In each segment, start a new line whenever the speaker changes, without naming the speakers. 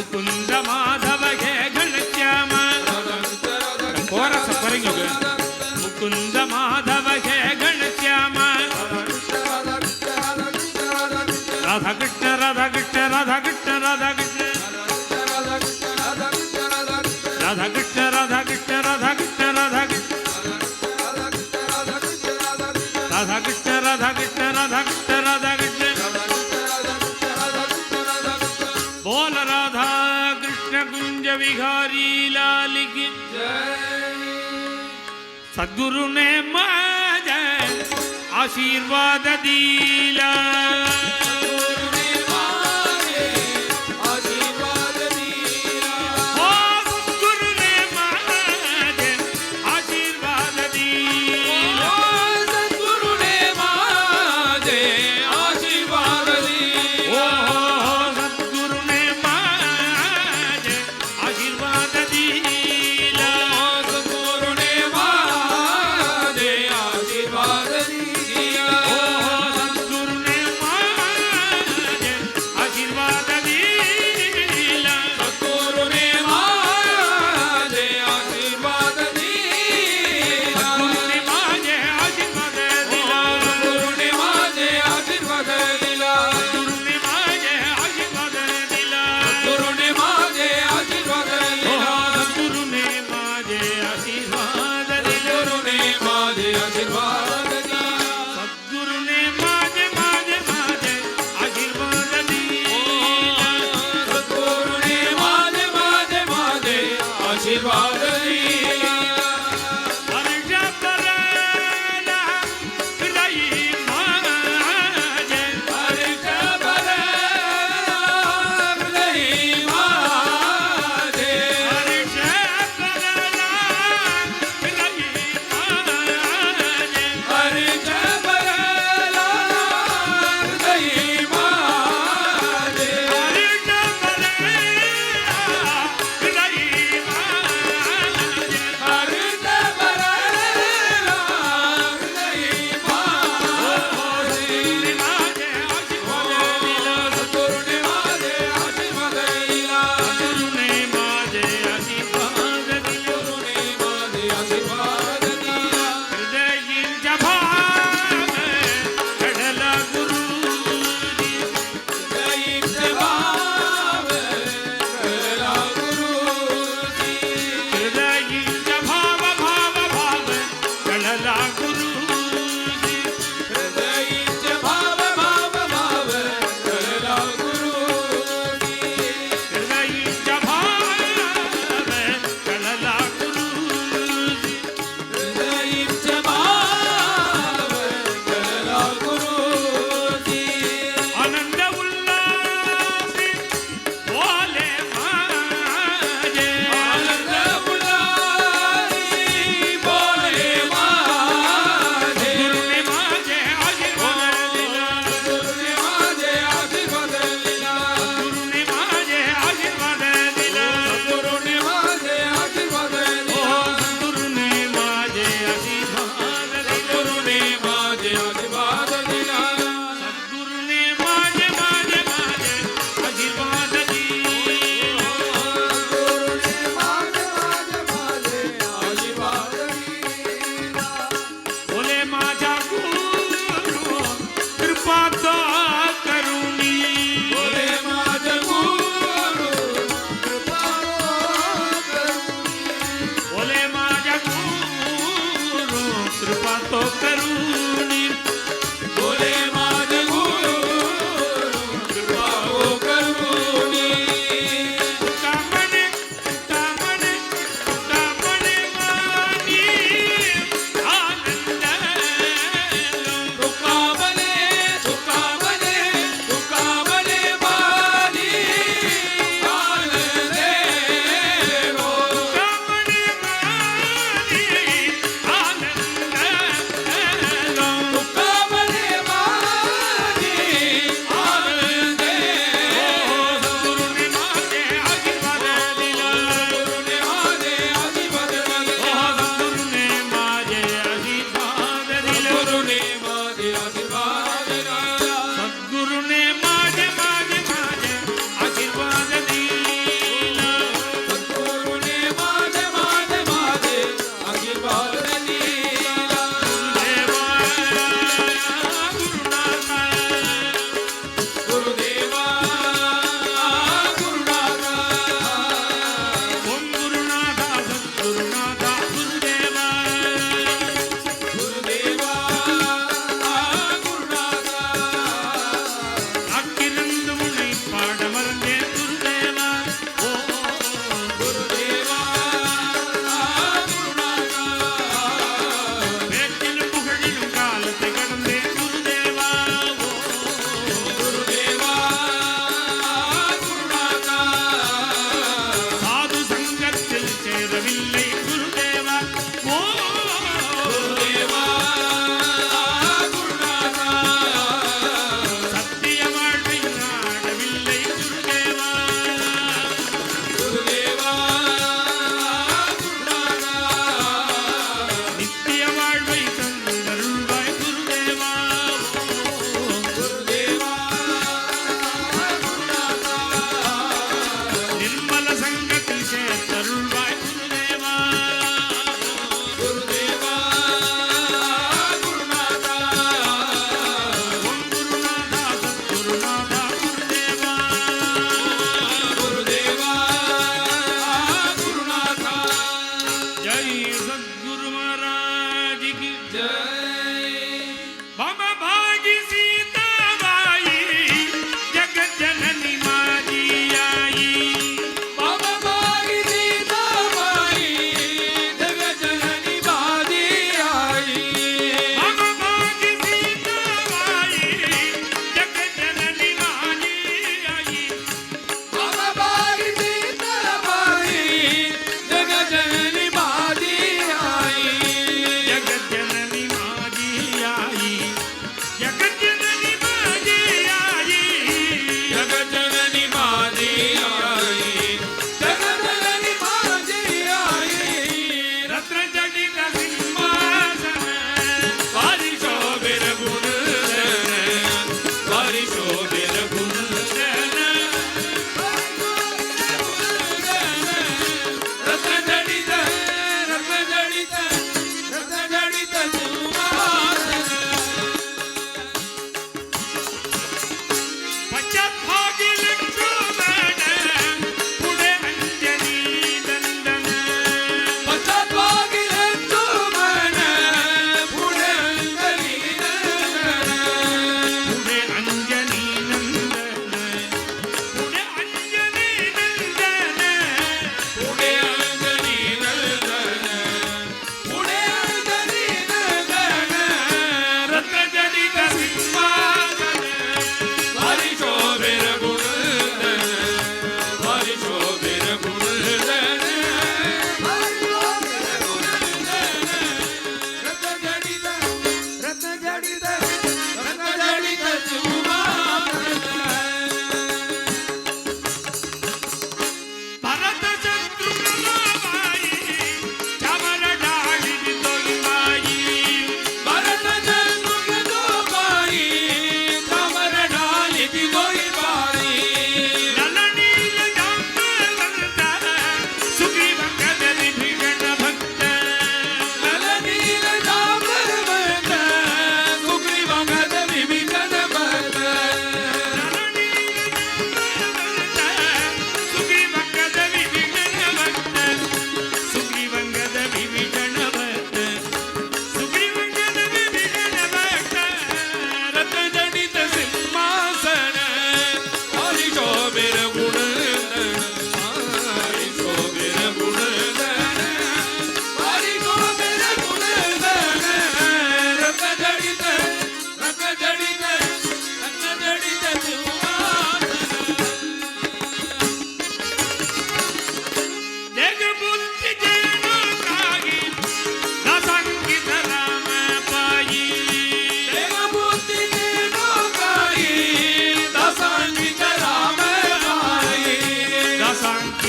ಮುಕುಂದ ಮಾಧವ ಹೇ ಘನಶ್ಯಾಮ ಕೋರಸ ಪರಂಗಿ ಮುಕುಂದ ಮಾಧವ ಹೇ ಘನಶ್ಯಾಮ ರಾಧಾ ಕೃಷ್ಣ ರಾಧಾ ಕೃಷ್ಣ ರಾಧಾ ಕೃಷ್ಣ ರಾಧಾ ಕೃಷ್ಣ ರಾಧಾ ಕೃಷ್ಣ ರಾಧಾ ಕೃಷ್ಣ ರಾಧಾ ಕೃಷ್ಣ ರಾಧಾ ಕೃಷ್ಣ ರಾಧಾ ಕೃಷ್ಣ ರಾಧಾ ಕೃಷ್ಣ ರಾಧಾ ಕೃಷ್ಣ ರಾಧಾ ಕೃಷ್ಣ बोल राधा कृष्ण कुंज विहारी लाल की सद्गुरु ने मुझे आशीर्वाद दिला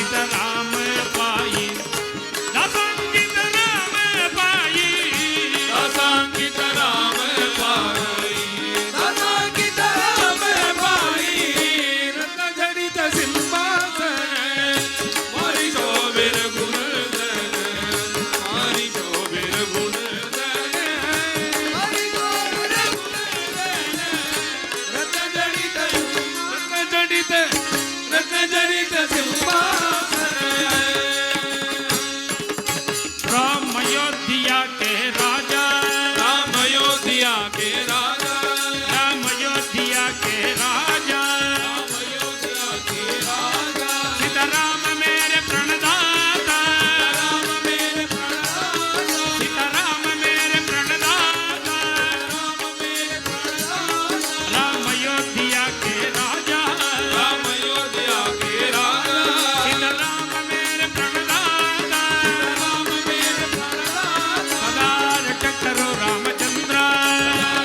सीताराम पाई दासांकित राम पाई
दासांकित राम पाई दासांकित राम पाई रत्न जडित सिंहासन मारी शोभिर गुणधर मारी शोभिर गुणधर मारी शोभिर गुणधर रत्न जडित सिंहासन
राम अयोध्या के राजा
राम अयोध्या के राजा
राम अयोध्या के राजा
राम अयोध्या के राजा
सीताराम मेरे प्रणदाता
राम मेरे प्रणदाता
सीताराम मेरे प्रणदाता
राम मेरे प्रणदाता
राम अयोध्या के राजा
राम अयोध्या के राजा
सीताराम मेरे प्रणदाता
राम मेरे प्रणदाता
सदा रक्षा करो रामचंद्र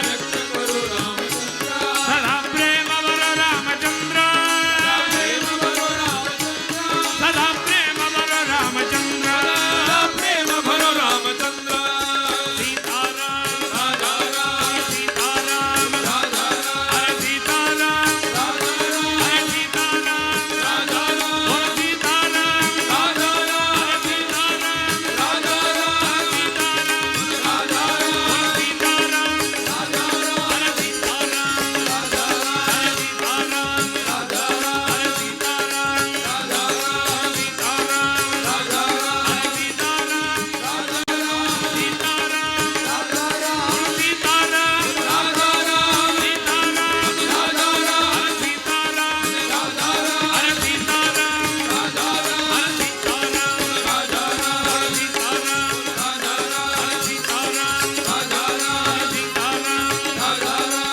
रक्त करो रामचंद्र
सदा प्रेम वरो रामचंद्र
प्रेम भरो रामचंद्र
सदा प्रेम वरो रामचंद्र
प्रेम भरो रामचंद्र
सीताराम
राजा राम
सीताराम
राजा राम
हरे सीताराम
राजा राम
हरे सीताराम
राजा राम
बोलो सीताराम
राजा राम
हरे सीताराम
राजा राम
सीताराम
राजा राम
बोलो सीताराम
राजा राम
हरे सीताराम
राजा राम
हरे सीताराम
राजा राम
हरे सीताराम
राजा राम
हरे सीताराम
राजा राम
हरे सीताराम
राजा राम
सीताराम
राजा राम
बोलो सीताराम
राजा राम
सीताराम
राजा राम
हरे सीताराम
राजा राम
हरे सीताराम
राजा राम
हरे सीताराम
राजा राम
हरे सीताराम
राजा राम
हरे सीताराम
राजा राम
हरे सीताराम
राजा राम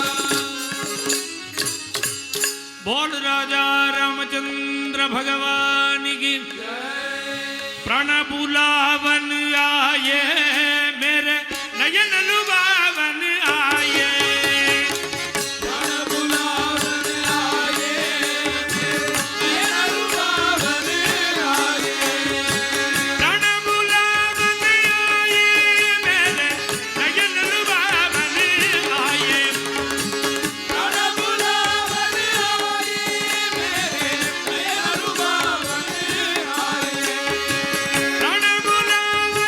बोल राजा रामचंद्र भगवान की प्रण बुलावन आए मेरे नयन लुभावन आए
प्राण बुलावन आए मेरा रुबावन आए
प्रण बुलावन आए मेरे नयन लुभावन आए
प्राण बुलावन आए मेरा रुबावन आए
प्रण बुलावन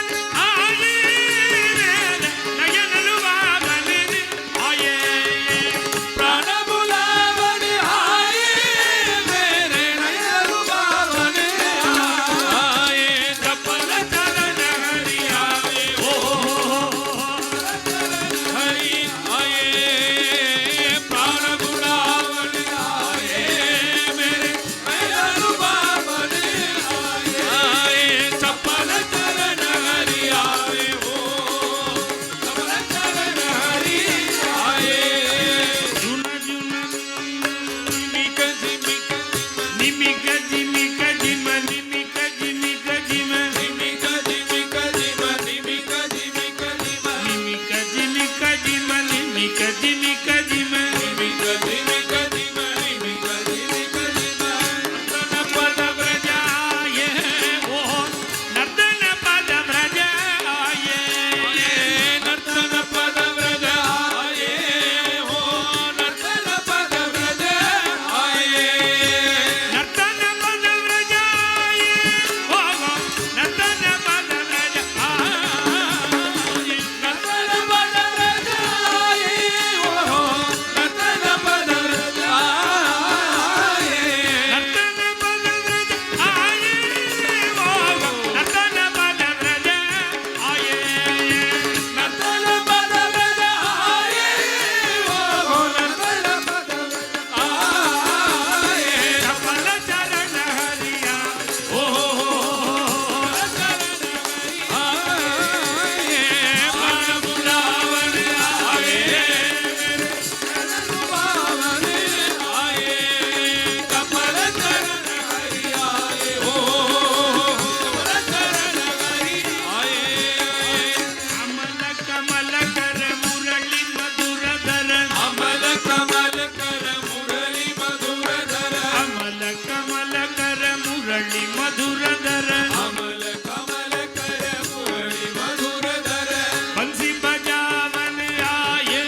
मधुरधर
अमल कमल कर मुरली मधुरधर
बंसी बजावन आए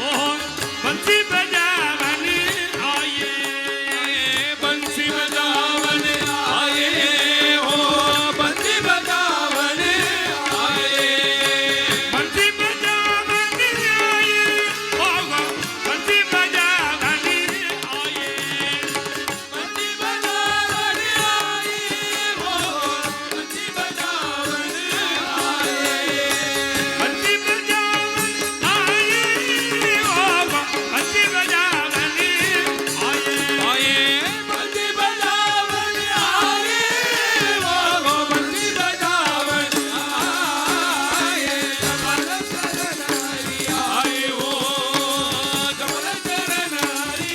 ओ बंसी बजावन आए
बंसी बजावन आए हो बंसी बजावन आए
बंसी बजावन आए ओ बंसी बजावन आए
बंसी बजावन आए हो बंसी बजावन आए
बंसी बजावन आए ओ बंसी बजावन आए
आए बंसी बजावन आए हो बंसी बजावन आए कमल शरण हरि आए हो कमल शरण हरि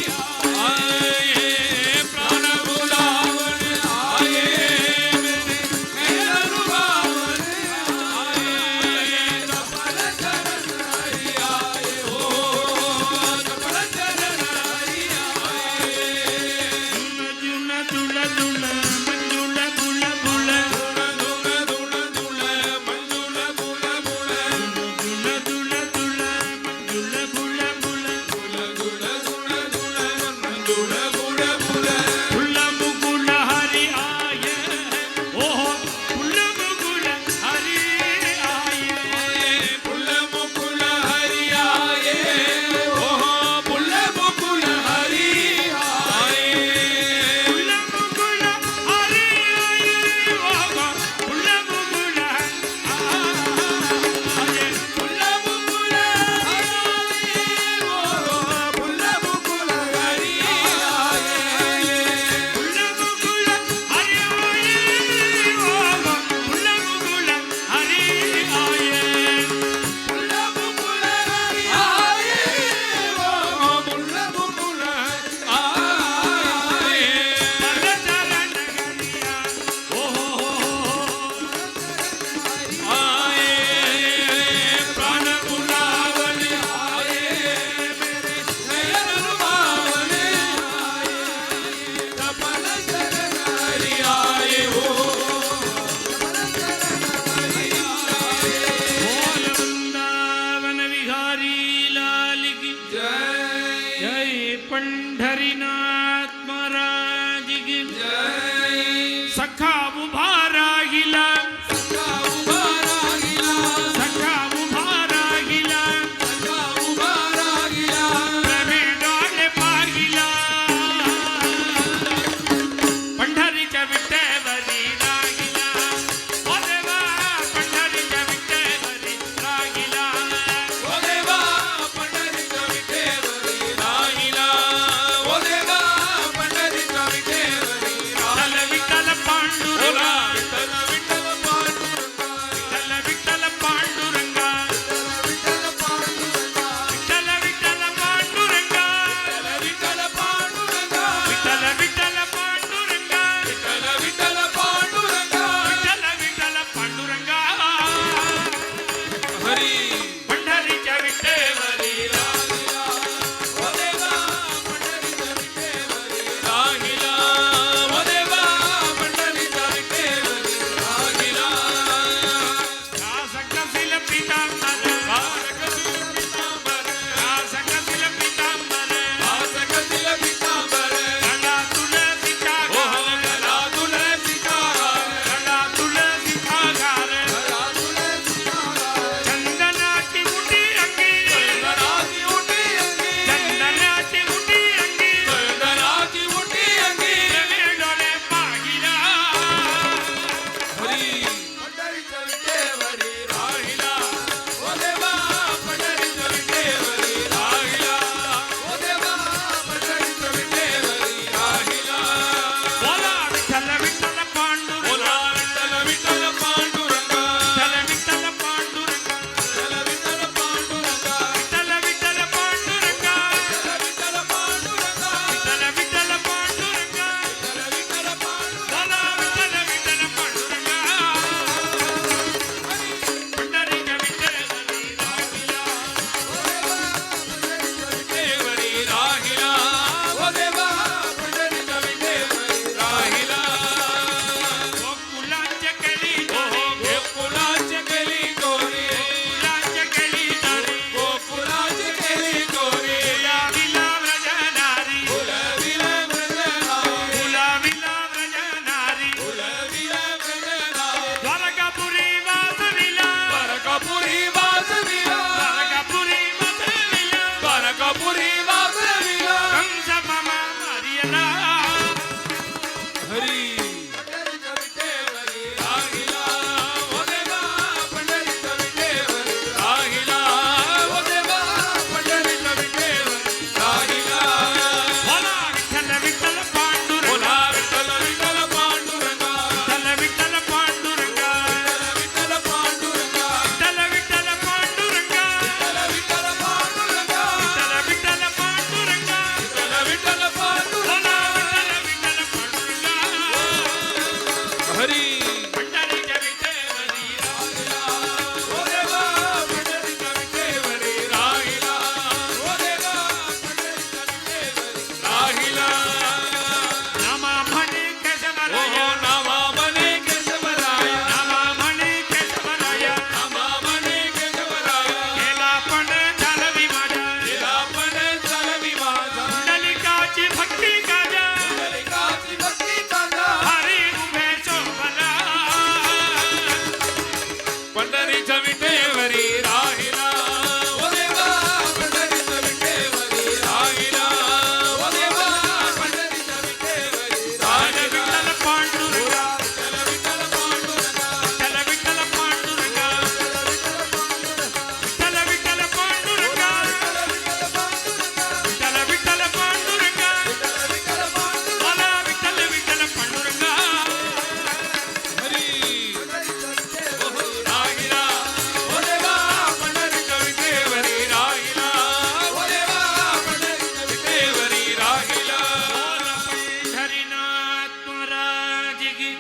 आए प्राण बुलावन आए मेरे नयन लुभावन आए कमल शरण हरि आए हो कमल शरण हरि आए
जुन दुल दुल मंजुल बुल बुल
धुन धुन धुन मंजुल बुल बुल
दुल दुल दुल मंजुल बुल बुल
दुल दुल दुल दुल मंजुल bull bull
full Mukul Hari आए ओ फुल्ल मुकुल हरि आए
फुल मुकुल हरि आए ओ फुल मुकुल हरि आए
फुल्ल मुकुल हरि आए ओ फुल्ल मुकुल आए
फुल मुकुल हरि ओ फुल मुकुल हरि आए
फुल्ल मुकुल हरि आए ओ फुल्ल मुकुल हरि आए
फुल मुकुल हरि आए ओ फुल मुकुल आए
चरण गरिया ओ
आए प्राण बुलावन आए मेरे नयन लुभावन आए कमल शरण हरि आए हो
बोल वृंदावन विहारी लाल की
जय
जय पंढरीनाथ महाराज की
जय
सखा उभा राहिला
सखा उभा राहिला
सखा उभा राहिला
सखा उभा राहिला
प्रेमी डोळे पाहिला पंढरीच्या विठ्ठलवरी राहिला ओ देवा पंढरीच्या विठ्ठलवरी राहिला
ओ देवा पंढरीच्या विठेवरी राहिला ओ देवा पंढरीच्या विठेवरी
विठ्ठल
राहिला
पांडुरंग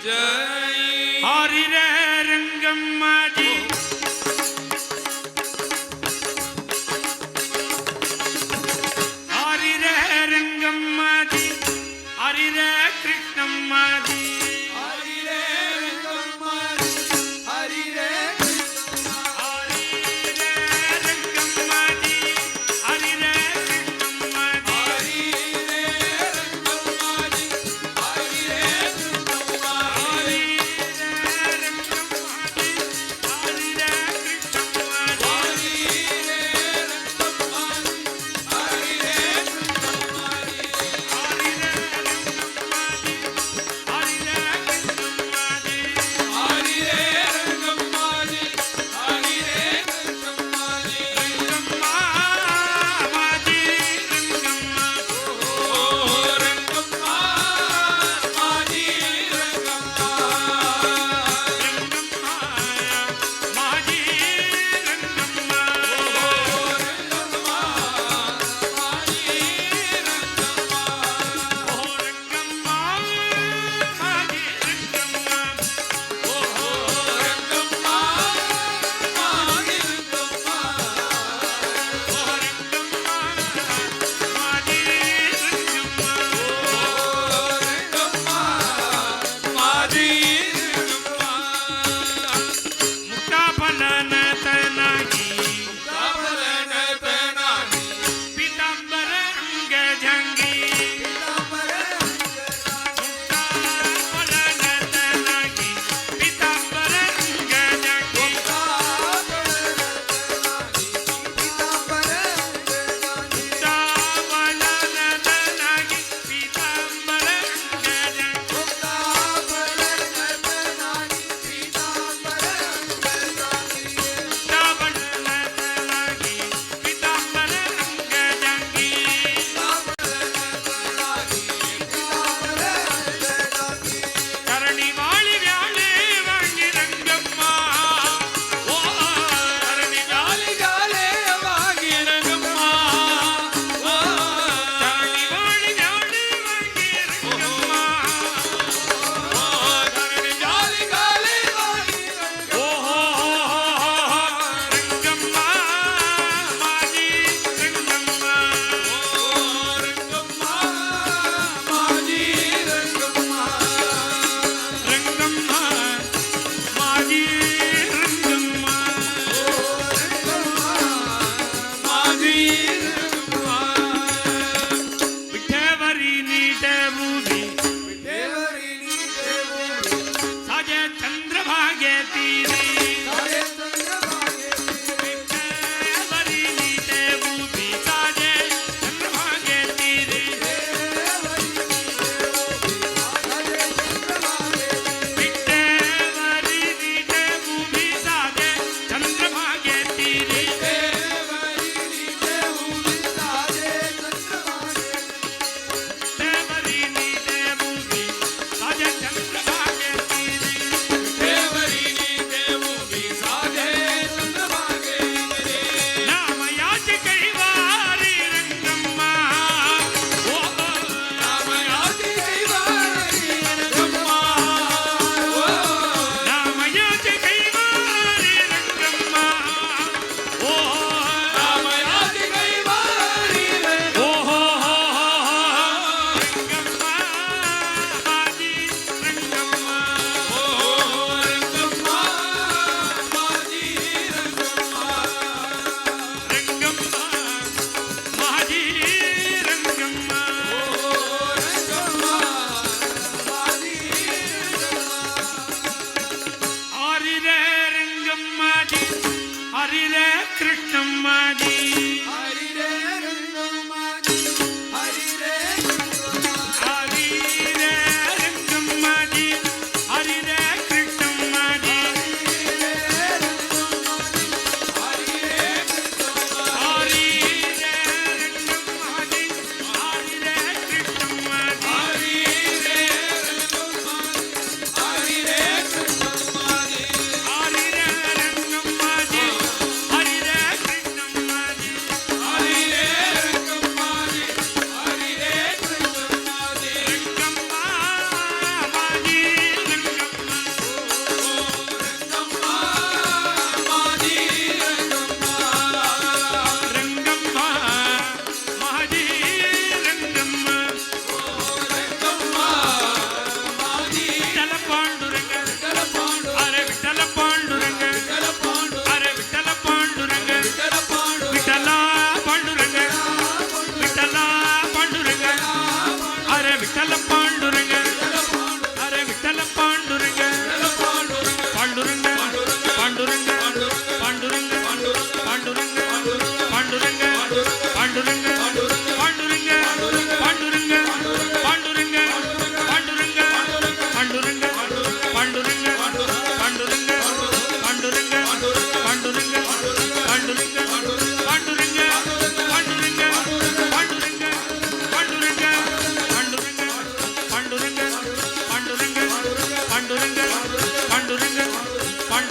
ஜெய்
ஹரி ரே ரங்கம்மா ஜி ஹரி ரே ரங்கம்மா ஜி ஹரி ரே கிருஷ்ணம்மா ஜி
ஹரி ரே ரங்கம்மா ஹரி ரே
ஹரி ரே ரங்கம்மா ஜி ஹரி ரே கிருஷ்ணம்மா ஜி
ஹரி ரே ரங்கம்மா ஹரி ரே கிருஷ்ணம்மா ஹரி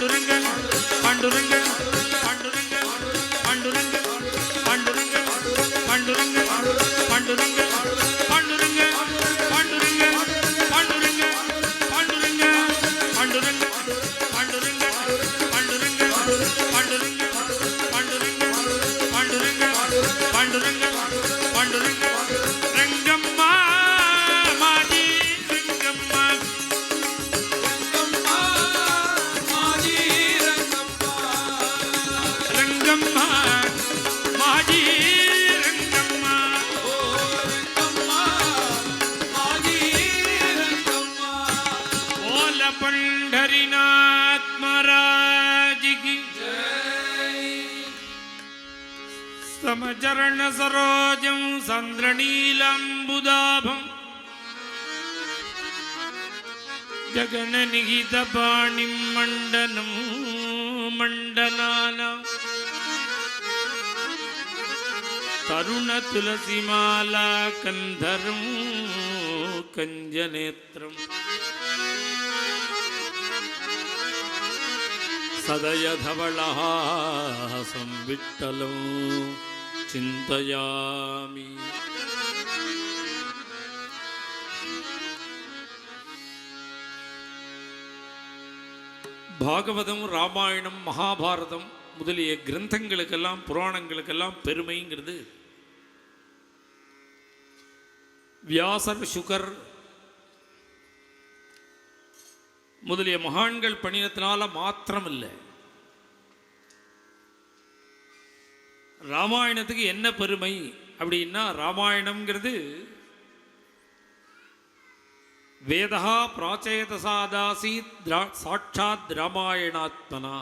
பாண்டுரங்க பாண்டுரங்க பாண்டுரங்க பாண்டுரங்க பாண்டுரங்க பாண்டுரங்க பாண்டுரங்க பாண்டுரங்க பாண்டுரங்க பாண்டுரங்க பாண்டுரங்க பாண்டுரங்க பாண்டுரங்க பாண்டுரங்க பாண்டுரங்க பாண்டுரங்க பாண்டுரங்க பாண்டுரங்க பாண்டுரங்க ரங்கம்மா மாதி ரங்கம்மா
மாதி ரங்கம்மா
ரங்கம்மா மாதி ரங்கம்மா
ஓ ரங்கம்மா மாதி ரங்கம்மா
ஓல पंढरीनाथ महाराज की समचरण सरोजं चंद्रनीलांबुदाभं जगन्निहितपाणिं मण्डनं मण्डनानां तरुणतुलसीमाला कन्धरं कञ्जनेत्रं सदयधवलहासं विठ्ठलं चिन्तयामि பாகவதம் ராமாயணம் மகாபாரதம் முதலிய கிரந்தங்களுக்கெல்லாம் புராணங்களுக்கெல்லாம் பெருமைங்கிறது வியாசர் சுகர் முதலிய மகான்கள் பணியத்தினால மாத்திரமில்லை. ராமாயணத்துக்கு என்ன பெருமை அப்படின்னா, ராமாயணம்ங்கிறது வேதா பிராச்சேதசாதாசி சாட்சாத் ராமாயணாத்மனா.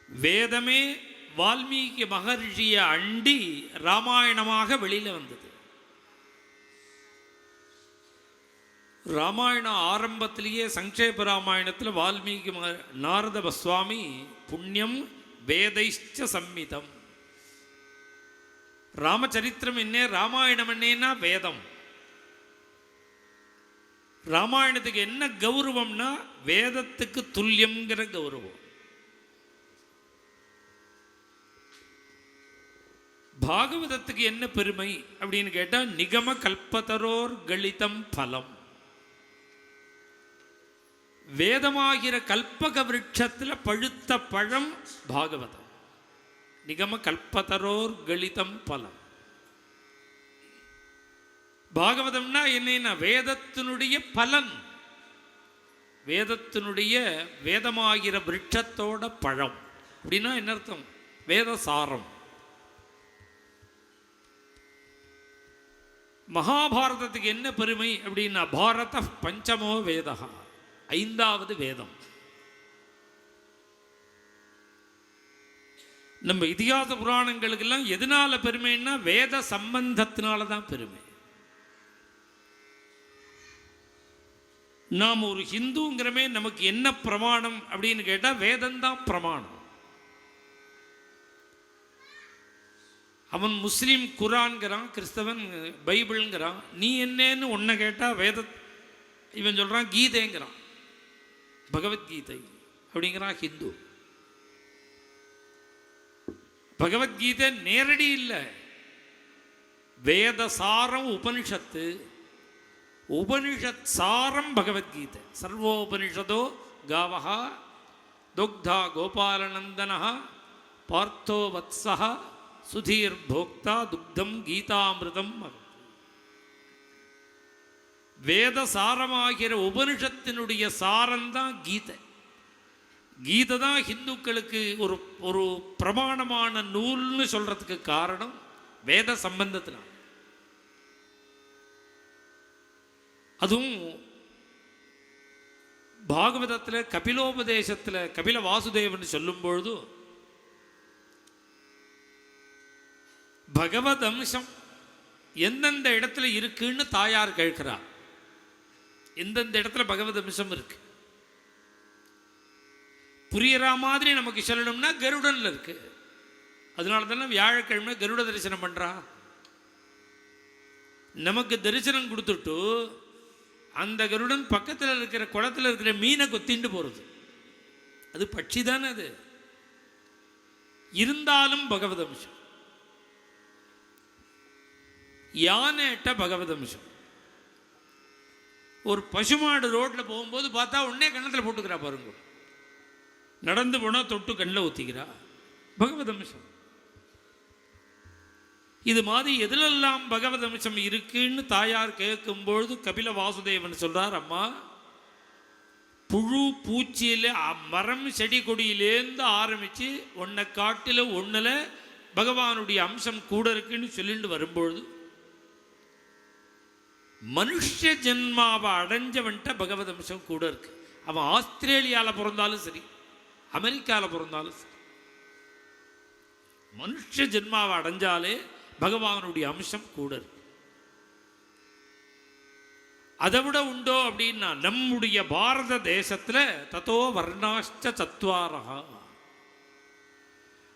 வேதமே வால்மீகி மகர்ஷியை அண்டி ராமாயணமாக வெளியில வந்தது. ராமாயணம் ஆரம்பத்திலேயே சங்கேப ராமாயணத்தில் வால்மீகி நாரத சுவாமி புண்ணியம் வேதைச்ச சம்மிதம். ராமச்சரித்திரம் என்ன, ராமாயணம் என்னன்னா வேதம். ராமாயணத்துக்கு என்ன கௌரவம்னா வேதத்துக்கு துல்லியம்ங்கிற கௌரவம். பாகவதத்துக்கு என்ன பெருமை அப்படின்னு கேட்டா, நிகம கல்பதரோர் கலிதம் பலம். வேதமாகிற கல்பக விருட்சத்தில் பழுத்த பழம் பாகவதம். நிகம கல்பதரோர் கலிதம் பலம். பாகவதம்னா என்னன்னா வேதத்தினுடைய பலன், வேதத்தினுடைய வேதமாகிற விருட்சத்தோட பழம். அப்படின்னா என்ன அர்த்தம்? வேத சாரம். மகாபாரதத்துக்கு என்ன பெருமை அப்படின்னா, பாரத பஞ்சமோ வேதா, ஐந்தாவது வேதம். நம்ம இதிகாச புராணங்களுக்கெல்லாம் எதனால பெருமைன்னா வேத சம்பந்தத்தினால தான் பெருமை. நாம் ஒரு ஹிந்துங்கிறமே நமக்கு என்ன பிரமாணம் அப்படின்னு கேட்டால் வேதம்தான் பிரமாணம். அவன் முஸ்லீம் குரான்கிறான், கிறிஸ்தவன் பைபிள்ங்கிறான். நீ என்னன்னு ஒன்றை கேட்டால் வேத, இவன் சொல்கிறான் கீதைங்கிறான், பகவத்கீதை அப்படிங்கிறான் ஹிந்து. பகவத்கீதை நேரடி இல்லை, வேத சாரம் உபனிஷத்து, உபனிஷத் சாரம் பகவத்கீதை. சர்வோபனிஷதோ காவஹா துக்தா கோபாலநந்தனஹ பார்த்தோ வத்சஹ சுதீர் போக்தா துக்தம் கீதாமிருதம். வேத சாரமாகிற உபனிஷத்தினுடைய சாரம்தான் கீதை. கீதை தான் ஹிந்துக்களுக்கு ஒரு ஒரு பிரமாணமான நூல்னு சொல்றதுக்கு காரணம் வேத சம்பந்தத்தினால். அதுவும் பாகவதத்தில் கபிலோபதேசத்தில் கபில வாசுதேவன் சொல்லும் பொழுது பகவத் அம்சம் எந்தெந்த இடத்துல இருக்குன்னு தாயார் கேட்கிறார். எந்தெந்த இடத்துல பகவத் அம்சம் இருக்கு புரியற மாதிரி நமக்கு சொல்லணும்னா கருடன்ல இருக்கு. அதனால தானே வியாழக்கிழமை கருட தரிசனம் பண்றா. நமக்கு தரிசனம் கொடுத்துட்டு அந்த கருடன் பக்கத்தில் இருக்கிற குளத்தில் இருக்கிற மீனை கொத்திண்டு போகிறது. அது பட்சி தானே அது. இருந்தாலும் பகவத் அம்சம். யானைட்ட பகவத் அம்சம். ஒரு பசுமாடு ரோட்டில் போகும்போது பார்த்தா உடனே கண்ணத்தில் போட்டுக்கிறா பாருங்க. நடந்து போனால் தொட்டு கண்ணில் ஊற்றிக்கிறா. பகவத் அம்சம். இது மாதிரி எதிலெல்லாம் பகவத் அம்சம் இருக்குன்னு தாயார் கேட்கும்பொழுது கபில வாசுதேவன் சொல்றார், அம்மா புழு பூச்சியில் மரம் செடி கொடியிலேருந்து ஆரம்பித்து ஒன்றை காட்டில் ஒன்றில் பகவானுடைய அம்சம் கூட இருக்குன்னு சொல்லிட்டு வரும்பொழுது மனுஷ ஜென்மாவை அடைஞ்சவன்ட்ட பகவத் அம்சம் கூட இருக்கு. அவன் ஆஸ்திரேலியாவில் பிறந்தாலும் சரி, அமெரிக்காவில் பிறந்தாலும் சரி, மனுஷ ஜென்மாவை அடைஞ்சாலே பகவானுடைய அம்சம் கூட இருக்கு. அதை விட உண்டோ அப்படின்னா நம்முடைய பாரத தேசத்தில் தத்தோ வர்ணாஷ்ட சத்வாரா,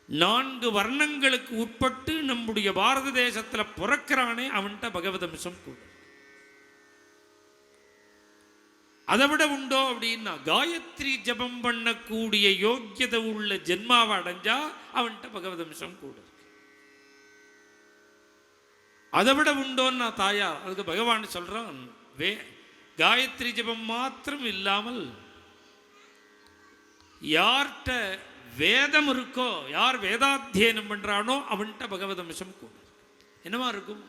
4 வர்ணங்களுக்கு உட்பட்டு நம்முடைய பாரத தேசத்தில் பிறக்கிறானே அவன்கிட்ட பகவத் அம்சம் கூட. அதை விட உண்டோ அப்படின்னா காயத்ரி ஜபம் பண்ணக்கூடிய யோக்கியதை உள்ள ஜென்மாவை அடைஞ்சா அவன்கிட்ட பகவத் அம்சம் கூட இருக்கு. அதை விட உண்டோன்னா தாயார் அதுக்கு பகவான் சொல்றான், காயத்ரி ஜபம் மாத்திரம் இல்லாமல் யார்கிட்ட வேதம் இருக்கோ, யார் வேதாத்தியனம் பண்றானோ அவன்கிட்ட பகவத் அம்சம் கூட. என்னவா இருக்கும்?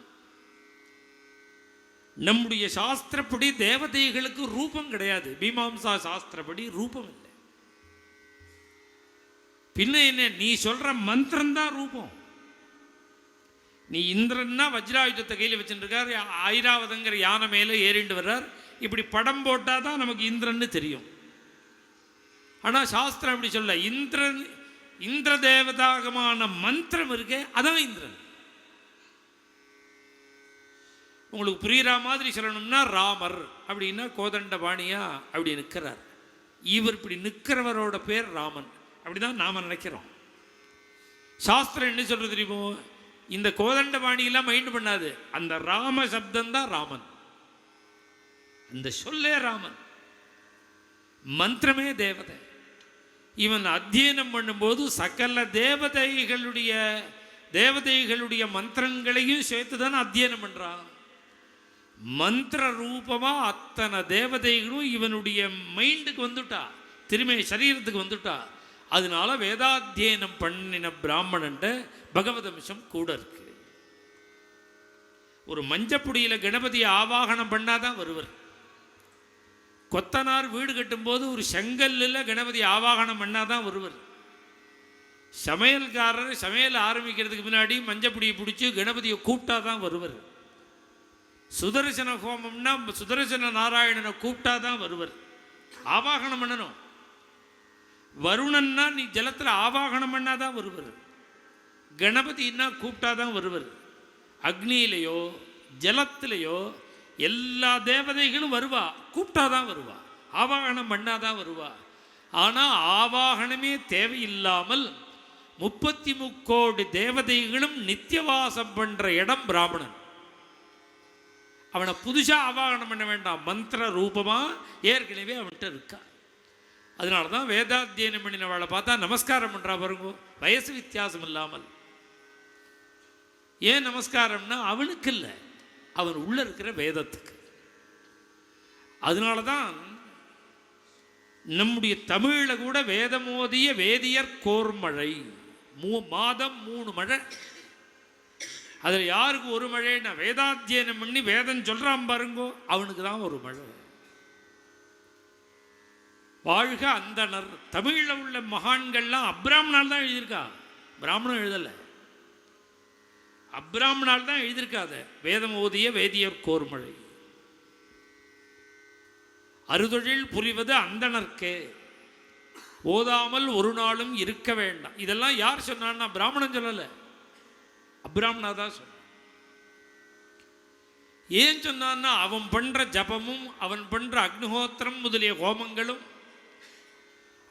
நம்முடைய சாஸ்திரப்படி தேவதைகளுக்கு ரூபம் கிடையாது. மீமாம்சா சாஸ்திரப்படி ரூபம் இல்லை. பின்ன என்ன? நீ சொல்ற மந்திரம் தான் ரூபம். நீ இந்திரன்னா வஜ்ராயுதத்தை கையில் வச்சுருக்கார், ஐராவதங்கிற யானை மேலே ஏறிண்டு வர்றார். இப்படி படம் போட்டால் தான் நமக்கு இந்திரன்னு தெரியும். ஆனால் சாஸ்திரம் அப்படி சொல்ல, இந்திர தேவதாகமான மந்திரம் இருக்கே அதான் இந்திரன். உங்களுக்கு புரிகிற மாதிரி சொல்லணும்னா ராமர் அப்படின்னா கோதண்டபாணியா அப்படி நிற்கிறார். இவர் இப்படி நிற்கிறவரோட பேர் ராமன். அப்படிதான் நாம நினைக்கிறோம். சாஸ்திரம் என்ன சொல்றது தெரியுமோ? இந்த கோதண்டபாணியெல்லாம் மைண்ட் பண்ணாது. அந்த ராம சப்தம் தான் ராமன். அந்த சொல்லே ராமன். மந்திரமே தேவதை. இவன் அத்தியனம் பண்ணும்போது சகல தேவதைகளுடைய மந்திரங்களையும் சேர்த்து தானே அத்தியனம் பண்றான். மந்திர ரூபமா அத்தனை தேவதைகளும் இவனுடைய மைண்டுக்கு வந்துட்டா, திரும்ப சரீரத்துக்கு வந்துட்டா. அதனால வேதாத்தியனம் பண்ணின பிராமணன்ட்ட பகவத் அம்சம் கூட இருக்கு. ஒரு மஞ்சப்புடியில் கணபதியை ஆவாகனம் பண்ணாதான் வருவர். கொத்தனார் வீடு கட்டும்போது ஒரு செங்கல்லில் கணபதி ஆவாகனம் பண்ணாதான் வருவர். சமையல்காரர் சமையல் ஆரம்பிக்கிறதுக்கு முன்னாடி மஞ்சப்புடியை பிடிச்சி கணபதியை கூப்பிட்டாதான் வருவர். சுதர்சன ஹோமம்னா சுதர்சன நாராயணனை கூப்பிட்டாதான் வருவர். ஆவாகனம் பண்ணணும். வருணன்னா நீ ஜலத்தில் ஆவாகனம் பண்ணாதான் வருவர். கணபதினா கூப்பிட்டாதான் வருவர். அக்னியிலையோ ஜலத்திலேயோ எல்லா தேவதைகளும் வருவா, கூப்பிட்டாதான் வருவா, ஆவாகனம் பண்ணாதான் வருவா. ஆனால் ஆவாகனமே தேவையில்லாமல் 33 கோடி தேவதைகளும் நித்தியவாசம் பண்ற இடம் பிராமணன். அவனை புதுசா ஆவாகனம் பண்ண வேண்டாம், மந்திர ரூபமா ஏற்கனவே அவன்கிட்ட இருக்கா. அதனால தான் வேதாத்தியனம் பண்ணினவளை பார்த்தா நமஸ்காரம் பண்றா பாருங்க, வயசு வித்தியாசம் இல்லாமல். ஏன் நமஸ்காரம்னா அவனுக்கு இல்லை, அவன் உள்ள இருக்கிற வேதத்துக்கு. அதனால தான் நம்முடைய தமிழில் கூட வேதமோதிய வேதியர் கோர்மழை, மாதம் 3 மழை. அதில் யாருக்கு ஒரு மழைன்னா வேதாத்தியனம் பண்ணி வேதம் சொல்றான் பாருங்கோ, அவனுக்கு தான் ஒரு மழை. வாழ்க அந்தனர். தமிழில் உள்ள மகான்கள்லாம் அப்ராமணால் தான் எழுதியிருக்கா, பிராமணன் எழுதலை. அப்ராமணால் தான் எழுதியிருக்காத. வேதம் ஓதிய வேதியர் கோர்மழை, அறுதொழில் புரிவது அந்தனர்க்கே, ஓதாமல் ஒரு நாளும் இருக்க வேண்டாம். இதெல்லாம் யார் சொன்னான்னா பிராமணன் சொல்லலை, அப்ராமணா தான் சொன்ன. ஏன் சொன்னான்னா அவன் பண்ற ஜபமும் அவன் பண்ற அக்னிஹோத்திரம் முதலிய ஹோமங்களும்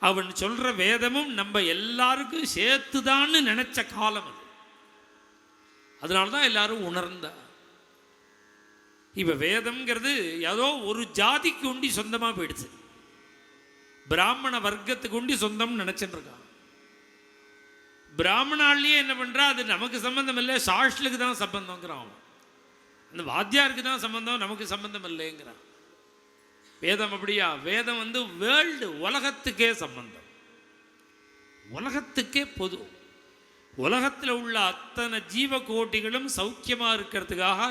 அவன் சொல்ற வேதமும் நம்ம எல்லாருக்கும் சேர்த்துதான்னு நினைச்ச காலம் அது. அதனால தான் எல்லாரும் உணர்ந்தா. இப்போ வேதம்ங்கிறது ஏதோ ஒரு ஜாதிக்கு உண்டி சொந்தமாக போயிடுச்சு. பிராமண வர்க்கத்துக்கு உண்டி சொந்தம் நினச்சிட்டு இருக்கான். பிராமணாலேயே என்ன பண்ணுறா, அது நமக்கு சம்பந்தம் இல்லை, சாஷ்லுக்கு தான் சம்பந்தங்கிறான். அந்த வாத்தியாருக்கு தான் சம்பந்தம், நமக்கு சம்பந்தம் இல்லைங்கிறான். வேதம் அப்படியா? வேதம் வந்து வேர்ல்டு, உலகத்துக்கே சம்பந்தம், உலகத்துக்கே பொது. உலகத்தில் உள்ள அத்தனை ஜீவ கோட்டிகளும் சௌக்கியமாக இருக்கிறதுக்காக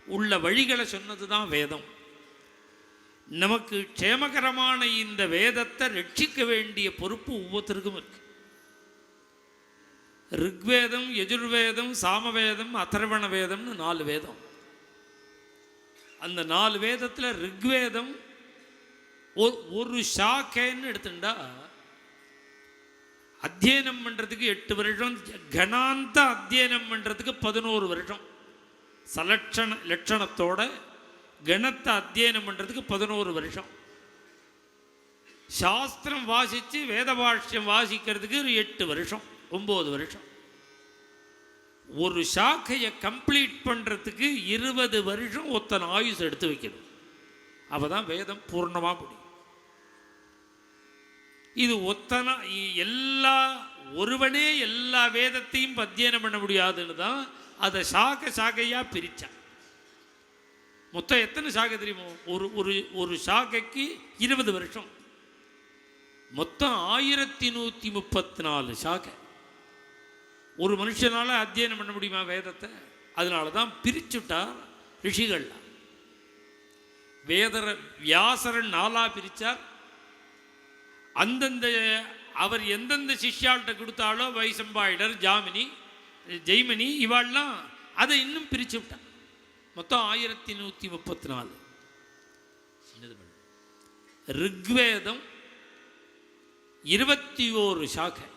உள்ள வழிகளை சொன்னது தான் வேதம். நமக்கு க்ஷேமகரமான இந்த வேதத்தை ரட்சிக்க வேண்டிய பொறுப்பு ஒவ்வொருத்தருக்கும் இருக்கு. ரிக்வேதம், யஜுர்வேதம், சாமவேதம், அதர்வண வேதம்னு 4 வேதம். அந்த 4 வேதத்தில் ரிக்வேதம் ஒரு ஷாக்கைன்னு எடுத்துட்டா அத்தியனம் பண்ணுறதுக்கு 8 வருஷம், கணாந்த அத்தியனம் பண்ணுறதுக்கு 11 வருஷம், லட்சணத்தோட கணத்தை அத்தியனம் பண்ணுறதுக்கு 11 வருஷம், சாஸ்திரம் வாசித்து வேத பாஷ்யம் வாசிக்கிறதுக்கு ஒரு 8 வருஷம், 9 வருஷம். ஒரு சாக்கையை கம்ப்ளீட் பண்ணுறதுக்கு 20 வருஷம் ஒத்தனை ஆயுஸ் எடுத்து வைக்கணும். அப்போ தான் வேதம் பூர்ணமாக முடியும். இது ஒத்தனை ஒருவனே எல்லா வேதத்தையும் அத்தியனம் பண்ண முடியாதுன்னு தான் அதை சாக்கையாக பிரித்தான். மொத்தம் எத்தனை சாக்கை தெரியுமோ? ஒரு சாக்கைக்கு 20 வருஷம், மொத்தம் 1134 சாக்கை. ஒரு மனுஷனால் அத்தியனம் பண்ண முடியுமா வேதத்தை? அதனால தான் பிரிச்சுட்டார் ரிஷிகள். வியாசரன் 4 பிரித்தார். அந்தந்த அவர் எந்தெந்த சிஷ்யாள்கிட்ட கொடுத்தாலோ, வைசம்பாயிடர், ஜெய்மனி இவாள்லாம் அதை இன்னும் பிரித்து விட்டார். மொத்தம் 1134. ரிக்வேதம் 21 சாக்கை,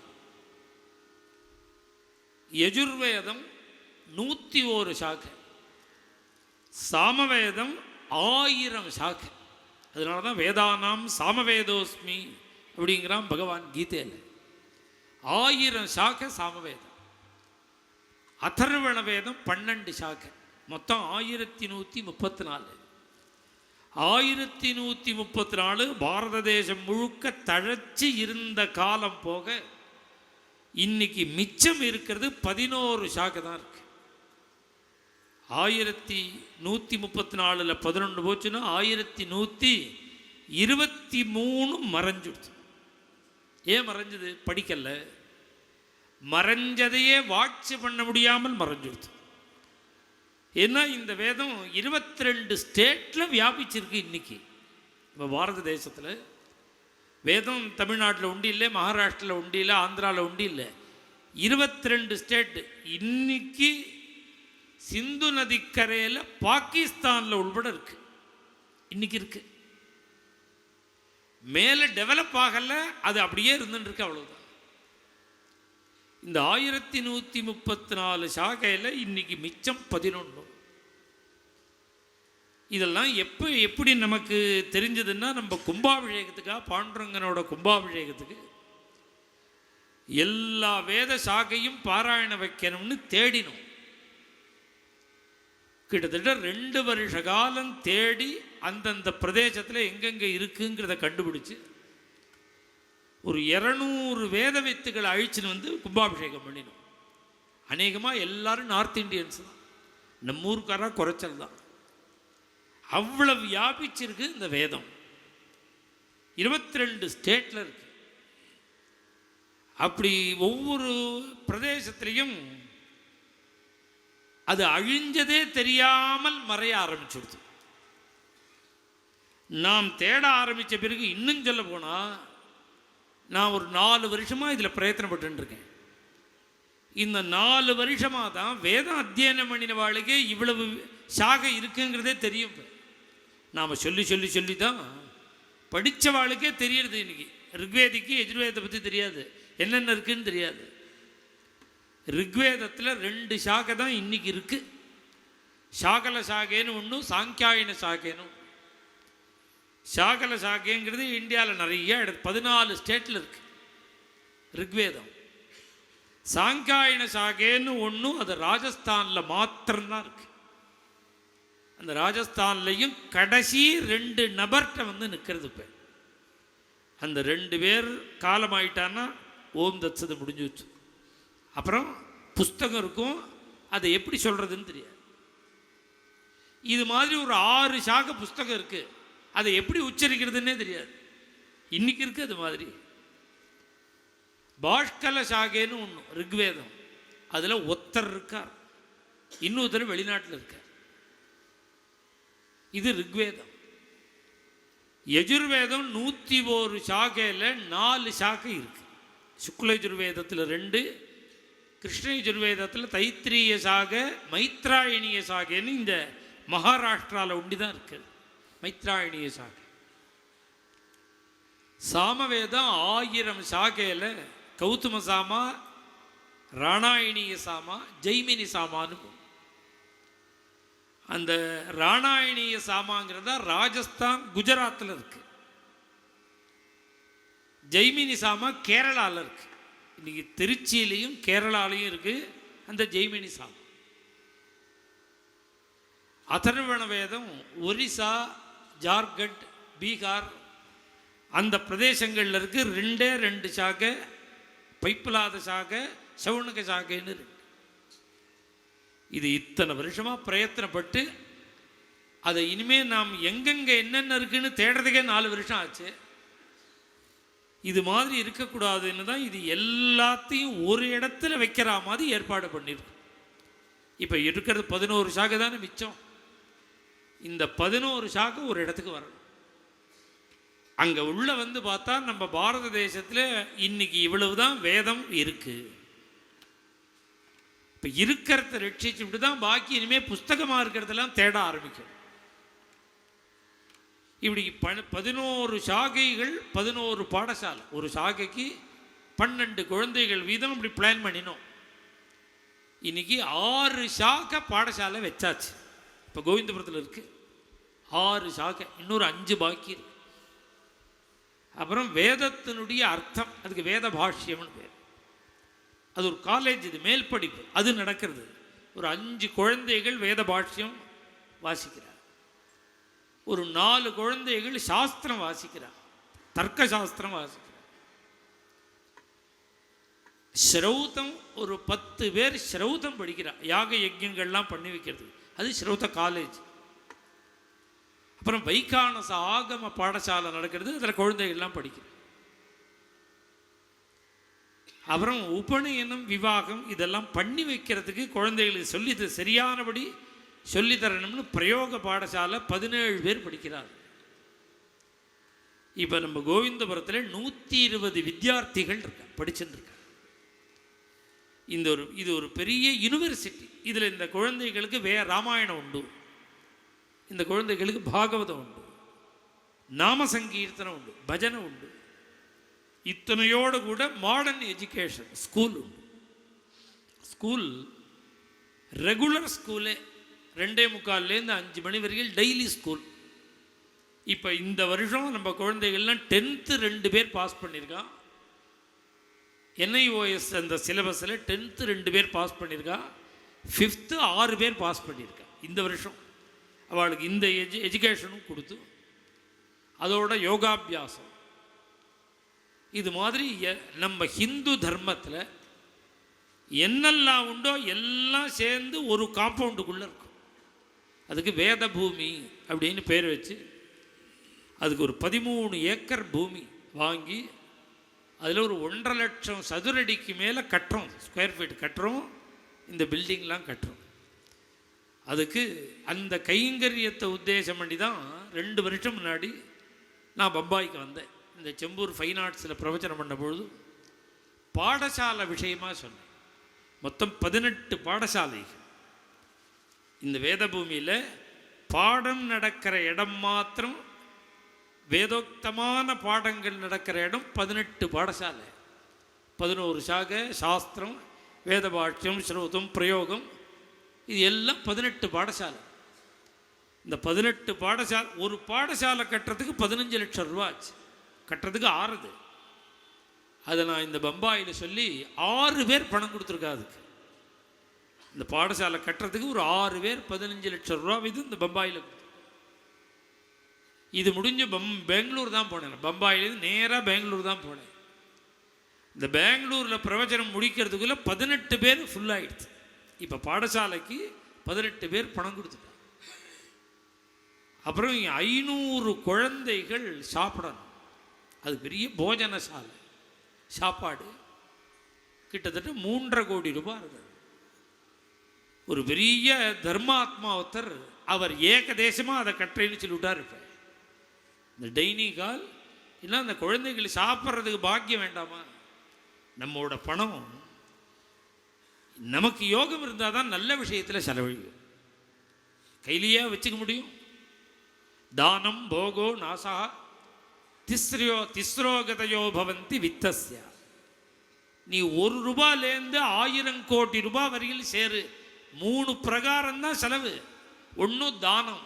யஜுர்வேதம் 101 சாக்கை, சாமவேதம் 1000 சாக்கை. அதனால தான் வேதானாம் சாமவேதோஸ்மி அப்படிங்கிறான் பகவான் கீதையில். 1000 சாக்கை சாமவேதம். அதர்வண வேதம் 12 சாக்கை, மொத்தம் 1134. 1134 பாரத தேசம் முழுக்க தழைச்சி இருந்த காலம் போக இன்னைக்கு மிச்சம் இருக்கிறது 11 சாக்கை தான் இருக்கு. 1134 11 போச்சுன்னா 1123 மறைஞ்சுடுச்சு. ஏன் மறைஞ்சது? படிக்கல. மறைஞ்சதையே வாட்சி பண்ண முடியாமல் மறைஞ்சுடுச்சு. ஏன்னா இந்த வேதம் 22 ஸ்டேட்டில் வியாபிச்சிருக்கு. இன்னைக்கு இப்போ பாரத தேசத்தில் வேதம் தமிழ்நாட்டில் உண்டு இல்லை, மகாராஷ்டிராவில் உண்டு இல்லை, ஆந்திராவில் உண்டு இல்லை, 22 ஸ்டேட்டு. இன்னைக்கு சிந்து நதிக்கரையில் பாகிஸ்தானில் உள்பட இருக்கு. இன்னைக்கு இருக்கு. மேலே டெவலப் ஆகலை, அது அப்படியே இருந்துட்டு இருக்கு, அவ்வளோதான். இந்த 1134 சாகையில் இன்னைக்கு மிச்சம் 11. இதெல்லாம் எப்படி நமக்கு தெரிஞ்சதுன்னா, நம்ம கும்பாபிஷேகத்துக்காக, பாண்டுரங்கனோட கும்பாபிஷேகத்துக்கு எல்லா வேத சாகையும் பாராயண வைக்கணும்னு தேடினோம். கிட்டத்தட்ட 2 வருஷ காலம் தேடி அந்தந்த பிரதேசத்தில் எங்கெங்கே இருக்குங்கிறத கண்டுபிடிச்சு ஒரு 200 வேத வித்துக்களை அழிச்சுன்னு வந்து கும்பாபிஷேகம் பண்ணினோம். அநேகமாக எல்லாரும் நார்த் இண்டியன்ஸ் தான், நம்ம ஊருக்காரா குறைச்சல் தான். அவ்வளவு வியாபிச்சிருக்கு இந்த வேதம். 22 ஸ்டேட்டில் இருக்கு. அப்படி ஒவ்வொரு பிரதேசத்திலையும் அது அழிஞ்சதே தெரியாமல் மறைய ஆரம்பிச்சுடுது. நாம் தேட ஆரம்பித்த பிறகு இன்னும் சொல்ல போனால், நான் ஒரு 4 வருஷமாக இதில் பிரயத்தனப்பட்டு இருக்கேன். இந்த 4 வருஷமாக தான் வேதம் அத்தியனம் பண்ணின வாழ்க்கை இவ்வளவு சாகை இருக்குங்கிறதே தெரியும். நாம் சொல்லி தான் படித்த வாழ்க்கே தெரியுது. இன்னைக்கு ரிக்வேதிக்கு யஜுர்வேதத்தை பற்றி தெரியாது, என்னென்ன இருக்குன்னு தெரியாது. ரிக்வேதத்தில் 2 சாகை தான் இன்னைக்கு இருக்கு. சாகல சாகைன்னு ஒன்று, சாங்கியாயன சாகைன்னு. சாகல சாகைங்கிறது இந்தியாவில் நிறைய 14 ஸ்டேட்டில் இருக்கு ரிக்வேதம். சாங்கியாயன சாகைன்னு ஒன்று, அது ராஜஸ்தானில் மாத்திரம்தான் இருக்கு. அந்த ராஜஸ்தான்லையும் கடைசி 2 நபர்கிட்ட வந்து நிற்கிறது. இப்போ அந்த 2 பேர் காலமாயிட்டான்னா ஓம் தத்சது முடிஞ்சு வச்சு. அப்புறம் புஸ்தகம் இருக்கும், அதை எப்படி சொல்கிறதுன்னு தெரியாது. இது மாதிரி ஒரு 6 சாக புஸ்தகம் இருக்குது, அதை எப்படி உச்சரிக்கிறதுன்னே தெரியாது. இன்னைக்கு இருக்குது அது மாதிரி. பாஷ்கல சாகேன்னு ஒன்று ரிக்வேதம், அதில் ஒருத்தர் இருக்கார், இன்னொருத்தர் வெளிநாட்டில் இருக்கார். இது ரிக்வேதம். யஜுர்வேதம் 101 சாகையில் 4 சாகை இருக்கு. சுக்ல யஜுர்வேதத்தில் 2, கிருஷ்ண யஜுர்வேதத்தில் தைத்திரிய சாகை, மைத்ராயணிய சாகைன்னு இந்த மகாராஷ்டிராவில் ஒண்டி தான் இருக்கு மைத்ராயணிய சாகை. சாமவேதம் 1000 சாகையில் கௌதம சாமா, ராணாயணிய சாமா, ஜெய்மினி சாமான்னு. அந்த ராணாயணிய சாமாங்கிறதா ராஜஸ்தான் குஜராத்தில் இருக்கு. ஜெய்மினி சாமா கேரளாவில் இருக்கு. இன்னைக்கு திருச்சியிலையும் கேரளாலையும் இருக்கு அந்த ஜெய்மினி சாமா. அதர்வண வேதம் ஒரிசா, ஜார்க்கண்ட், பீகார் அந்த பிரதேசங்களில் இருக்கு. 2 சாகை, பைப்பலாத சாகை, சவுனக சாகைன்னு இருக்கு. இது இத்தனை வருஷமாக பிரயத்தனப்பட்டு அதை இனிமேல் நாம் எங்கெங்கே என்னென்ன இருக்குன்னு தேடுறதுக்கே 4 வருஷம் ஆச்சு. இது மாதிரி இருக்கக்கூடாதுன்னு தான் இது எல்லாத்தையும் ஒரு இடத்துல வைக்கிற மாதிரி ஏற்பாடு பண்ணியிருக்கு. இப்போ இருக்கிறது 11 சாகை தானே மிச்சம். இந்த 11 சாகை ஒரு இடத்துக்கு வரணும். அங்கே உள்ள வந்து பார்த்தா நம்ம பாரத தேசத்தில் இன்னைக்கு இவ்வளவுதான் வேதம் இருக்குது. இப்போ இருக்கிறத ரட்சிச்சுட்டு தான் பாக்கி இனிமேல் புஸ்தகமாக இருக்கிறதெல்லாம் தேட ஆரம்பிக்கும். இப்படி 11 சாகைகள், 11 பாடசாலை, ஒரு சாகைக்கு 12 குழந்தைகள் வீதம் இப்படி பிளான் பண்ணினோம். இன்னைக்கு 6 சாகை பாடசாலை வச்சாச்சு. இப்போ கோவிந்தபுரத்தில் இருக்கு 6 சாகை, இன்னொரு 5 பாக்கி இருக்கு. அப்புறம் வேதத்தினுடைய அர்த்தம், அதுக்கு வேத பாஷ்யம்னு பேர். அது ஒரு காலேஜ், இது மேல் படிப்பு, அது நடக்கிறது. ஒரு 5 குழந்தைகள் வேத பாஷ்யம் வாசிக்கிறார். ஒரு 4 குழந்தைகள் சாஸ்திரம் வாசிக்கிறார், தர்க்க சாஸ்திரம் வாசிக்கிறார். ஸ்ரௌதம் ஒரு 10 பேர் ஸ்ரௌதம் படிக்கிறார், யாக யஜ்யங்கள்லாம் பண்ணி வைக்கிறது, அது ஸ்ரௌத காலேஜ். அப்புறம் வைகானச ஆகம பாடசாலை நடக்கிறது, அதில் குழந்தைகள்லாம் படிக்கிறது. அப்புறம் உபநயனம், விவாகம் இதெல்லாம் பண்ணி வைக்கிறதுக்கு குழந்தைகளுக்கு சொல்லி சரியானபடி சொல்லித்தரணும்னு பிரயோக பாடசாலை 17 பேர் படிக்கிறார். இப்போ நம்ம கோவிந்தபுரத்தில் 120 வித்தியார்த்திகள் படிச்சுருக்காங்க. இது ஒரு பெரிய யூனிவர்சிட்டி. இதில் இந்த குழந்தைகளுக்கு ராமாயணம் உண்டு, இந்த குழந்தைகளுக்கு பாகவதம் உண்டு, நாம சங்கீர்த்தனம் உண்டு, பஜனை உண்டு. இத்தனையோடு கூட மாடர்ன் எஜுகேஷன் ஸ்கூல் உண்டு. ஸ்கூல் ரெகுலர் ஸ்கூலே 2:45 5 மணி வரைக்கும் டெய்லி ஸ்கூல். இப்போ இந்த வருஷம் நம்ம குழந்தைகள்லாம் 10th 2 பேர் பாஸ் பண்ணியிருக்கான். NIOS அந்த சிலபஸில் 10th 2 பேர் பாஸ் பண்ணியிருக்கா. 5th 6 பேர் பாஸ் பண்ணியிருக்கா. இந்த வருஷம் அவளுக்கு இந்த எஜுகேஷனும் கொடுத்து அதோட யோகாபியாசம். இது மாதிரி நம்ம ஹிந்து தர்மத்தில் என்னெல்லாம் உண்டோ எல்லாம் சேர்ந்து ஒரு காம்பவுண்டுக்குள்ளே இருக்கும். அதுக்கு வேத பூமி அப்படின்னு பேர் வச்சு அதுக்கு ஒரு 13 ஏக்கர் பூமி வாங்கி அதில் ஒரு 1.5 லட்சம் சதுரடிக்கு மேலே கட்டுறோம், ஸ்கொயர் ஃபீட் கட்டுறோம், இந்த பில்டிங்லாம் கட்டுறோம். அதுக்கு அந்த கைங்கரியத்தை உத்தேசம் பண்ணி தான் 2 வருஷம் முன்னாடி நான் பம்பாய்க்கு வந்தேன். இந்த செம்பூர் ஃபைன் ஆர்ட்ஸில் பிரவச்சனம் பண்ண பொழுது பாடசாலை விஷயமாக சொன்னேன். மொத்தம் 18 பாடசாலைகள் இந்த வேத பூமியில் பாடம் நடக்கிற இடம் மாத்திரம், வேதோக்தமான பாடங்கள் நடக்கிற இடம் 18 பாடசாலை, 11 சாகை, சாஸ்திரம், வேத பாஷ்யம், ஸ்ரோதம், பிரயோகம், இது எல்லாம் 18 பாடசாலை. இந்த 18 பாடசாலை, ஒரு பாடசாலை கட்டுறதுக்கு 15 லட்சம் ரூபா ஆச்சு. கட்டுறதுக்கு 6. அதை நான் இந்த பம்பாயில் சொல்லி 6 பேர் பணம் கொடுத்துருக்கா. அதுக்கு இந்த பாடசாலை கட்டுறதுக்கு ஒரு 6 பேர் 15 லட்சம் ரூபா இது இந்த பம்பாயில். இது முடிஞ்சு பெங்களூர் தான் போனேன். பம்பாயிலேருந்து நேராக பெங்களூர் தான் போனேன். இந்த பெங்களூரில் பிரவச்சனம் முடிக்கிறதுக்குள்ளே 18 பேர் ஃபுல் ஆகிடுச்சு. இப்போ பாடசாலைக்கு 18 பேர் பணம் கொடுத்துட்டாங்க. அப்புறம் 500 குழந்தைகள் சாப்பிடணும். அது பெரிய போஜன சாலை, சாப்பாடு கிட்டத்தட்ட 3.5 கோடி ரூபாய் இருக்கு. ஒரு பெரிய தர்மாத்மா ஒருத்தர், அவர் ஏகதேசமாக அதை கட்டுறேன்னு சொல்லிவிட்டார். இப்போ இந்த டைனிங் ஹால் இல்லை, அந்த குழந்தைகள் சாப்பிட்றதுக்கு பாக்கியம் வேண்டாமா? நம்மளோட பணம் நமக்கு யோகம் இருந்தால் தான் நல்ல விஷயத்தில் செலவழிக்கும். கையிலேயே வச்சுக்க முடியும். தானம் போகோ நாசா திஸ்ரோகதையோ பவந்தி வித்தஸ்யா. நீ 1 ரூபாயிலேருந்து 1000 கோடி ரூபாய் வரையில் சேரு. 3 பிரகாரம் தான் செலவு. ஒன்று தானம்,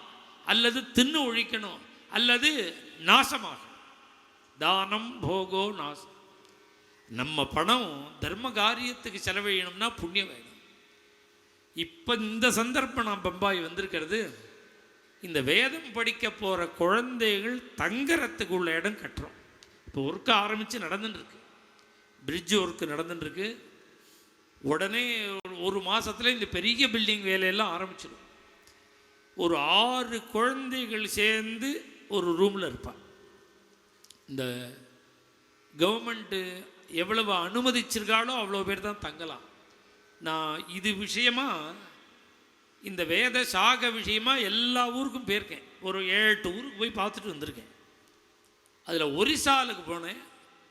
அல்லது தின்னு ஒழிக்கணும், அல்லது நாசமாக. தானம் போகோ நாசம். நம்ம பணம் தர்ம காரியத்துக்கு செலவழியணும்னா புண்ணியம் வேணும். இப்போ இந்த சந்தர்ப்பம் நான் பம்பாய் வந்திருக்கிறது, இந்த வேதம் படிக்க போகிற குழந்தைகள் தங்கறதுக்கு உள்ள இடம் கட்டுறோம். இப்போ ஒர்க்கு ஆரம்பித்து நடந்துட்டுருக்கு. பிரிட்ஜ் ஒர்க்கு நடந்துட்டுருக்கு. உடனே 1 மாதத்தில் இந்த பெரிய பில்டிங் வேலையெல்லாம் ஆரம்பிச்சிடும். ஒரு 6 குழந்தைகள் சேர்ந்து ஒரு ரூமில் இருப்பான். இந்த கவர்மெண்ட்டு எவ்வளவு அனுமதிச்சிருக்காளோ அவ்வளோ பேர் தான் தங்கலாம். நான் இது விஷயமாக, இந்த வேத சாக விஷயமாக எல்லா ஊருக்கும் போயிருக்கேன். ஒரு 7-8 ஊருக்கு போய் பார்த்துட்டு வந்திருக்கேன். அதில் ஒரிசாலுக்கு போனேன்.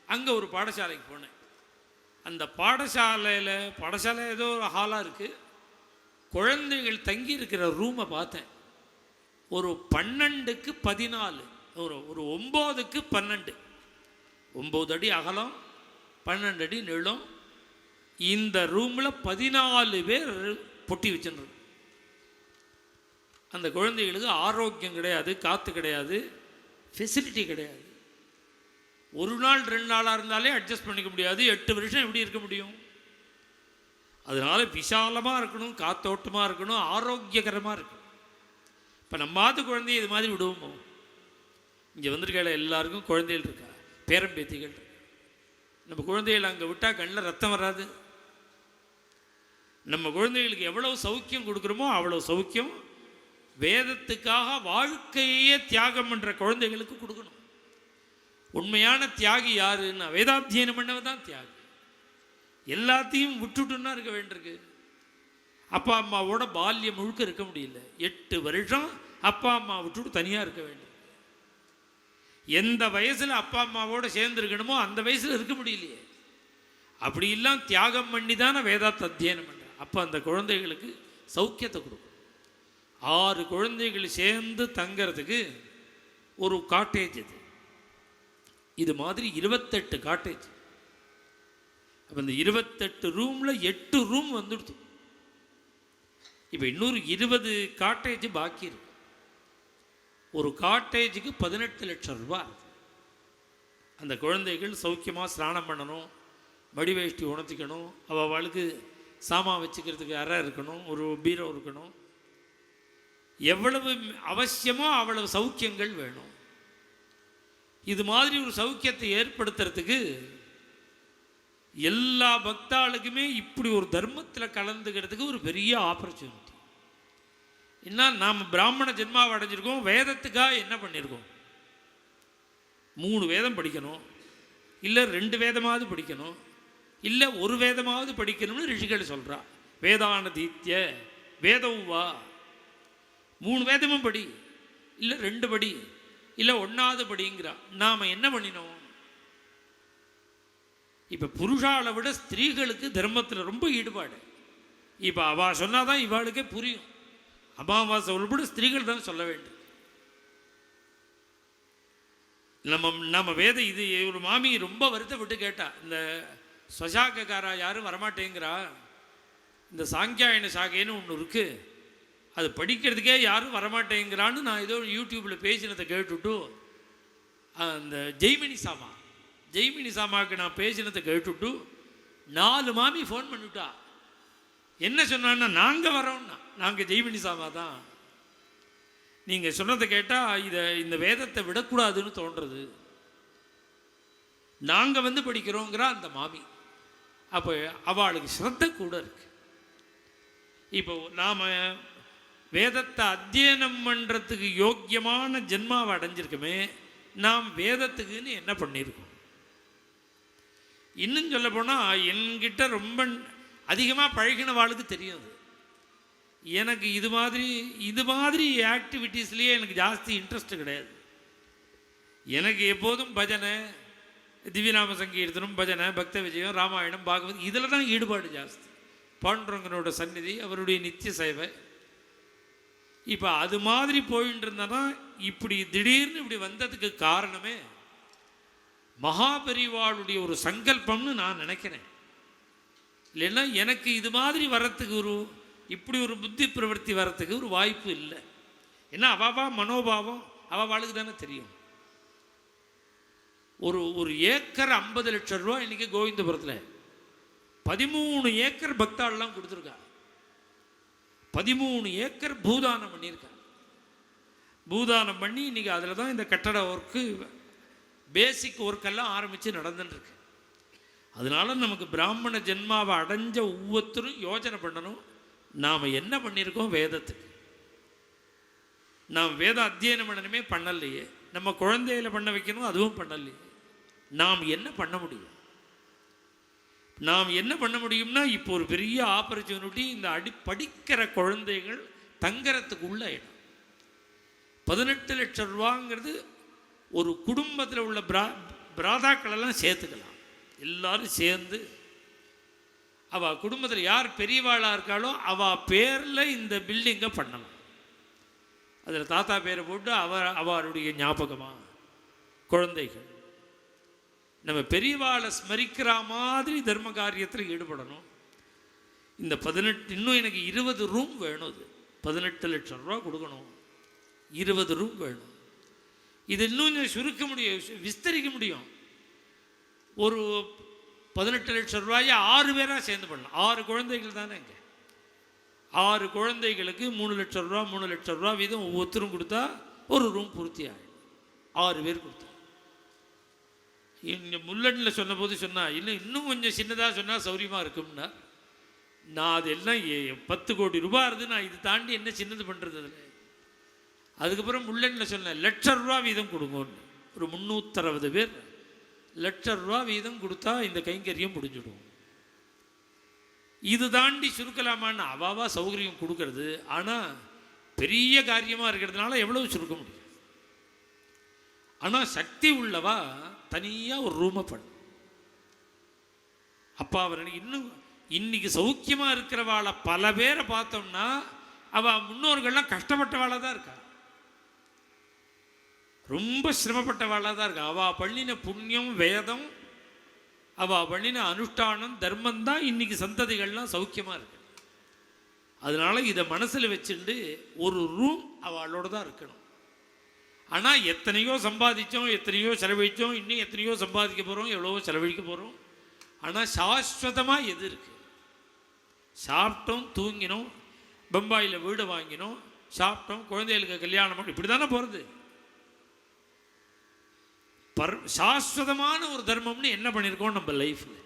அங்கே ஒரு பாடசாலைக்கு போனேன். அந்த பாடசாலை ஏதோ ஒரு ஹாலாக இருக்குது. குழந்தைகள் தங்கி இருக்கிற ரூமை பார்த்தேன். ஒரு 12க்கு 14, ஒரு 9க்கு 12, 9 அடி அகலம், 12 அடி நீளம். இந்த ரூமில் 14 பேர் பொட்டி வச்சுருந்தோம். அந்த குழந்தைகளுக்கு ஆரோக்கியம் கிடையாது, காற்று கிடையாது, ஃபெசிலிட்டி கிடையாது. 1 நாள் 2 நாளாக இருந்தாலே அட்ஜஸ்ட் பண்ணிக்க முடியாது. 8 வருஷம் எப்படி இருக்க முடியும்? அதனால் விசாலமாக இருக்கணும், காத்தோட்டமாக இருக்கணும், ஆரோக்கியகரமாக இருக்கணும். இப்போ நம்மாவது குழந்தைய இது மாதிரி விடுவோமோ? இங்கே வந்திருக்க எல்லாருக்கும் குழந்தைகள் இருக்கா, பேரம்பேத்திகள் இருக்கா. நம்ம குழந்தைகள் அங்கே விட்டால் கண்ணில் ரத்தம் வராது. நம்ம குழந்தைகளுக்கு எவ்வளோ சௌக்கியம் கொடுக்குறோமோ அவ்வளோ சௌக்கியம் வேதத்துக்காக வாழ்க்கையே தியாகம் பண்ணுற குழந்தைகளுக்கு கொடுக்கணும். உண்மையான தியாகி யாருன்னா வேதாத்தியனம் பண்ணவ தான் தியாகி. எல்லாத்தையும் விட்டுட்டுன்னா இருக்க வேண்டியிருக்கு. அப்பா அம்மாவோட பால்யம் முழுக்க இருக்க முடியல. 8 வருஷம் அப்பா அம்மா விட்டுட்டு தனியாக இருக்க வேண்டும். எந்த வயசில் அப்பா அம்மாவோட சேர்ந்து இருக்கணுமோ அந்த வயசில் இருக்க முடியலையே. அப்படிலாம் தியாகம் பண்ணி தானே வேதாத்த அத்தியனம் பண்ணுறேன். அப்போ அந்த குழந்தைகளுக்கு சௌக்கியத்தை கொடுக்கும். 6 குழந்தைகள் சேர்ந்து தங்கிறதுக்கு ஒரு காட்டேஜ். இது மாதிரி 28 காட்டேஜ். அப்போ இந்த 28 ரூமில் 8 ரூம் வந்துடுது. இப்போ இன்னொரு 20 காட்டேஜ் பாக்கி இருக்கு. ஒரு காட்டேஜுக்கு 18 லட்சம் ரூபாய். அந்த குழந்தைகள் சௌக்கியமாக ஸ்நானம் பண்ணணும், மடி வேஷ்டி உணர்த்திக்கணும், அவளுக்கு சாமான் வச்சுக்கிறதுக்கு அறை இருக்கணும், ஒரு பீரோ இருக்கணும். எவ்வளவு அவசியமோ அவ்வளவு சௌக்கியங்கள் வேணும். இது மாதிரி ஒரு சௌக்கியத்தை ஏற்படுத்துறதுக்கு எல்லா பக்தாளுக்குமே இப்படி ஒரு தர்மத்தில் கலந்துக்கிறதுக்கு ஒரு பெரிய ஆப்பர்ச்சுனிட்டி. என்ன, நாம் பிராமண ஜென்மாவை அடைஞ்சிருக்கோம். வேதத்துக்காக என்ன பண்ணியிருக்கோம்? 3 வேதம் படிக்கணும், இல்லை 2 வேதமாவது படிக்கணும், இல்லை 1 வேதமாவது படிக்கணும்னு ரிஷிகள் சொல்கிறா. வேதானதீத்ய வேதவா, 3 வேதமும் படி, இல்லை 2 படி, இல்லை 1வது படிங்கிறா. நாம் என்ன பண்ணினோம்? இப்போ புருஷாலை விட ஸ்திரீகளுக்கு தர்மத்தில் ரொம்ப ஈடுபாடு. இப்போ அவள் சொன்னால் தான் இவாளுக்கே புரியும். அமாவாசை உள்பட ஸ்திரீகள் தான் சொல்ல வேண்டும். நம்ம வேத இது ஒரு மாமி ரொம்ப வருத்தப்பட்டு கேட்டா, இந்த ஸ்வசாக்காரா யாரும் வரமாட்டேங்கிறா, இந்த சாங்கியாயன சாகைன்னு ஒன்று இருக்குது, அது படிக்கிறதுக்கே யாரும் வரமாட்டேங்கிறான்னு நான் ஏதோ யூடியூப்பில் பேசினதை கேட்டுவிட்டு, அந்த ஜெய்மினி சாமாவுக்கு நான் பேசினதை கேட்டுவிட்டு 4 மாமி ஃபோன் பண்ணிவிட்டா. என்ன சொன்னான்னா, நாங்கள் வரோம்னா, நாங்கள் ஜெய்மணி சாமா தான். நீங்கள் சொன்னதை கேட்டால் இந்த வேதத்தை விடக்கூடாதுன்னு தோன்றது. நாங்கள் வந்து படிக்கிறோங்கிற அந்த மாமி. அப்போ அவளுக்கு ஸ்ரத்த கூட இருக்கு. இப்போ நாம் வேதத்தை அத்தியனம் பண்ணுறதுக்கு யோக்கியமான ஜென்மாவை அடைஞ்சிருக்கோமே, நாம் வேதத்துக்குன்னு என்ன பண்ணியிருக்கோம்? இன்னும் சொல்ல போனால், என்கிட்ட ரொம்ப அதிகமாக பழகினவாளுக்கு தெரியும். எனக்கு இது மாதிரி ஆக்டிவிட்டீஸ்லேயே எனக்கு ஜாஸ்தி இன்ட்ரெஸ்ட் கிடையாது. எனக்கு எப்போதும் பஜனை, திவ்யநாம சங்கீர்த்தனம், பஜனை, பக்த விஜயம், ராமாயணம், பாகவத் இதில் தான் ஈடுபாடு ஜாஸ்தி. பாண்டுரங்கனோட சந்நிதி, அவருடைய நித்திய சேவை. இப்போ அது மாதிரி போயிட்டு இருந்தனா, இப்படி திடீர்னு இப்படி வந்ததுக்கு காரணமே மகாபெரிவாளுடைய ஒரு சங்கல்பம்னு நான் நினைக்கிறேன். இல்லைன்னா எனக்கு இது மாதிரி வரத்துக்கு இப்படி ஒரு புத்தி பிரவர்த்தி வரத்துக்கு ஒரு வாய்ப்பு இல்லை. ஏன்னா அவாவா மனோபாவம் அவாளுக்கு தானே தெரியும். ஒரு ஏக்கர் 50 லட்சம் ரூபா இன்னைக்கு கோவிந்தபுரத்தில் 13 ஏக்கர் பக்தாள்லாம் கொடுத்துருக்கா. 13 ஏக்கர் பூதானம் பண்ணியிருக்கா. பூதானம் பண்ணி இன்னைக்கு அதில் தான் இந்த கட்டட ஒர்க்கு, பேசிக் ஒர்க்கெல்லாம் ஆரம்பித்து நடந்துட்டுருக்கு. அதனால நமக்கு பிராமண ஜென்மாவை அடைஞ்ச ஒவ்வொருத்தரும் யோசனை பண்ணணும், நாம் என்ன பண்ணியிருக்கோம் வேதத்துக்கு. நாம் வேத அத்தியனம் பண்ணணுமே, பண்ணலையே. நம்ம குழந்தையில பண்ண வைக்கணும், அதுவும் பண்ணலையே. நாம் என்ன பண்ண முடியும்? நாம் என்ன பண்ண முடியும்னா, இப்போ ஒரு பெரிய ஆப்பர்ச்சுனிட்டி. இந்த படிக்கிற குழந்தைகள் தங்கறதுக்கு உள்ள இடம் 18 லட்சம் ரூபாங்கிறது ஒரு குடும்பத்தில் உள்ள பிராதாக்களெல்லாம் சேர்த்துக்கலாம். எல்லாரும் சேர்ந்து அவள் குடும்பத்தில் யார் பெரியவாளாக இருக்காளோ அவள் பேரில் இந்த பில்டிங்கை பண்ணலாம். அதில் தாத்தா பேரை போட்டு அவருடைய ஞாபகமாக குழந்தைகள் நம்ம பெரியவாளை ஸ்மரிக்கிற மாதிரி தர்ம காரியத்தில் ஈடுபடணும். இந்த 18 இன்னும் எனக்கு 20 ரூம் வேணும். இது 18 லட்சம் ரூபா கொடுக்கணும். 20 ரூம் வேணும். இது இன்னும் சுருக்க முடியும், விஸ்தரிக்க முடியும். ஒரு 18 லட்சம் ரூபாயை 6 பேராக சேர்ந்து பண்ணலாம். 6 குழந்தைகள் தானே இங்கே. 6 குழந்தைகளுக்கு 3 லட்சம் ரூபா 3 லட்சம் ரூபா வீதம் ஒவ்வொருத்தரும் கொடுத்தா ஒரு ரூம் பூர்த்தி ஆகிடும். 6 பேர் கொடுத்தா. இங்கே முல்லனில் சொன்னபோது சொன்னால் இன்னும் கொஞ்சம் சின்னதாக சொன்னால் சௌரியமாக இருக்கும்னா, நான் அதெல்லாம் 10 கோடி ரூபா இருந்து நான் இது தாண்டி என்ன சின்னது பண்ணுறது அதில். அதுக்கப்புறம் முல்லனில் சொன்னேன், லட்சம் ரூபா வீதம் கொடுங்கன்னு. ஒரு 360 பேர் லட்சம் ரூபா வீதம் கொடுத்தா இந்த கைங்கரியம் முடிஞ்சிடும். இது தாண்டி சுருக்கலாமான்னு அவாவா சௌகரியம் கொடுக்கறது. ஆனால் பெரிய காரியமாக இருக்கிறதுனால எவ்வளவு சுருக்க முடியும். ஆனால் சக்தி உள்ளவா தனியாக ஒரு ரூமை பண்ணு. அப்பா அவர் இன்னைக்கு சௌக்கியமாக இருக்கிறவாளை பல பேரை பார்த்தோம்னா அவள் முன்னோர்கள்லாம் கஷ்டப்பட்டவாளாக தான் இருக்கா. ரொம்ப சிரமப்பட்டவாளாக தான் இருக்கா. அவள் பண்ணின புண்ணியம், வேதம், அவள் பண்ணின அனுஷ்டானம், தர்மம் தான் இன்னைக்கு சந்ததிகள்லாம் சௌக்கியமாக இருக்கு. அதனால இதை மனசில் வச்சுட்டு ஒரு ரூம் அவளோட தான் இருக்கணும். ஆனால் எத்தனையோ சம்பாதிச்சோம், எத்தனையோ செலவழித்தோம், இன்னும் எத்தனையோ சம்பாதிக்க போகிறோம், எவ்வளவோ செலவழிக்க போகிறோம். ஆனால் சாஸ்வதமாக எது இருக்குது? சாப்பிட்டோம், தூங்கினோம், பம்பாயில் வீடு வாங்கினோம், சாப்பிட்டோம், குழந்தைகளுக்கு கல்யாணம் பண்ணி இப்படி தானே போகிறது. சாஸ்வதமான ஒரு தர்மம்னு என்ன பண்ணியிருக்கோம் நம்ம லைஃப்பில்?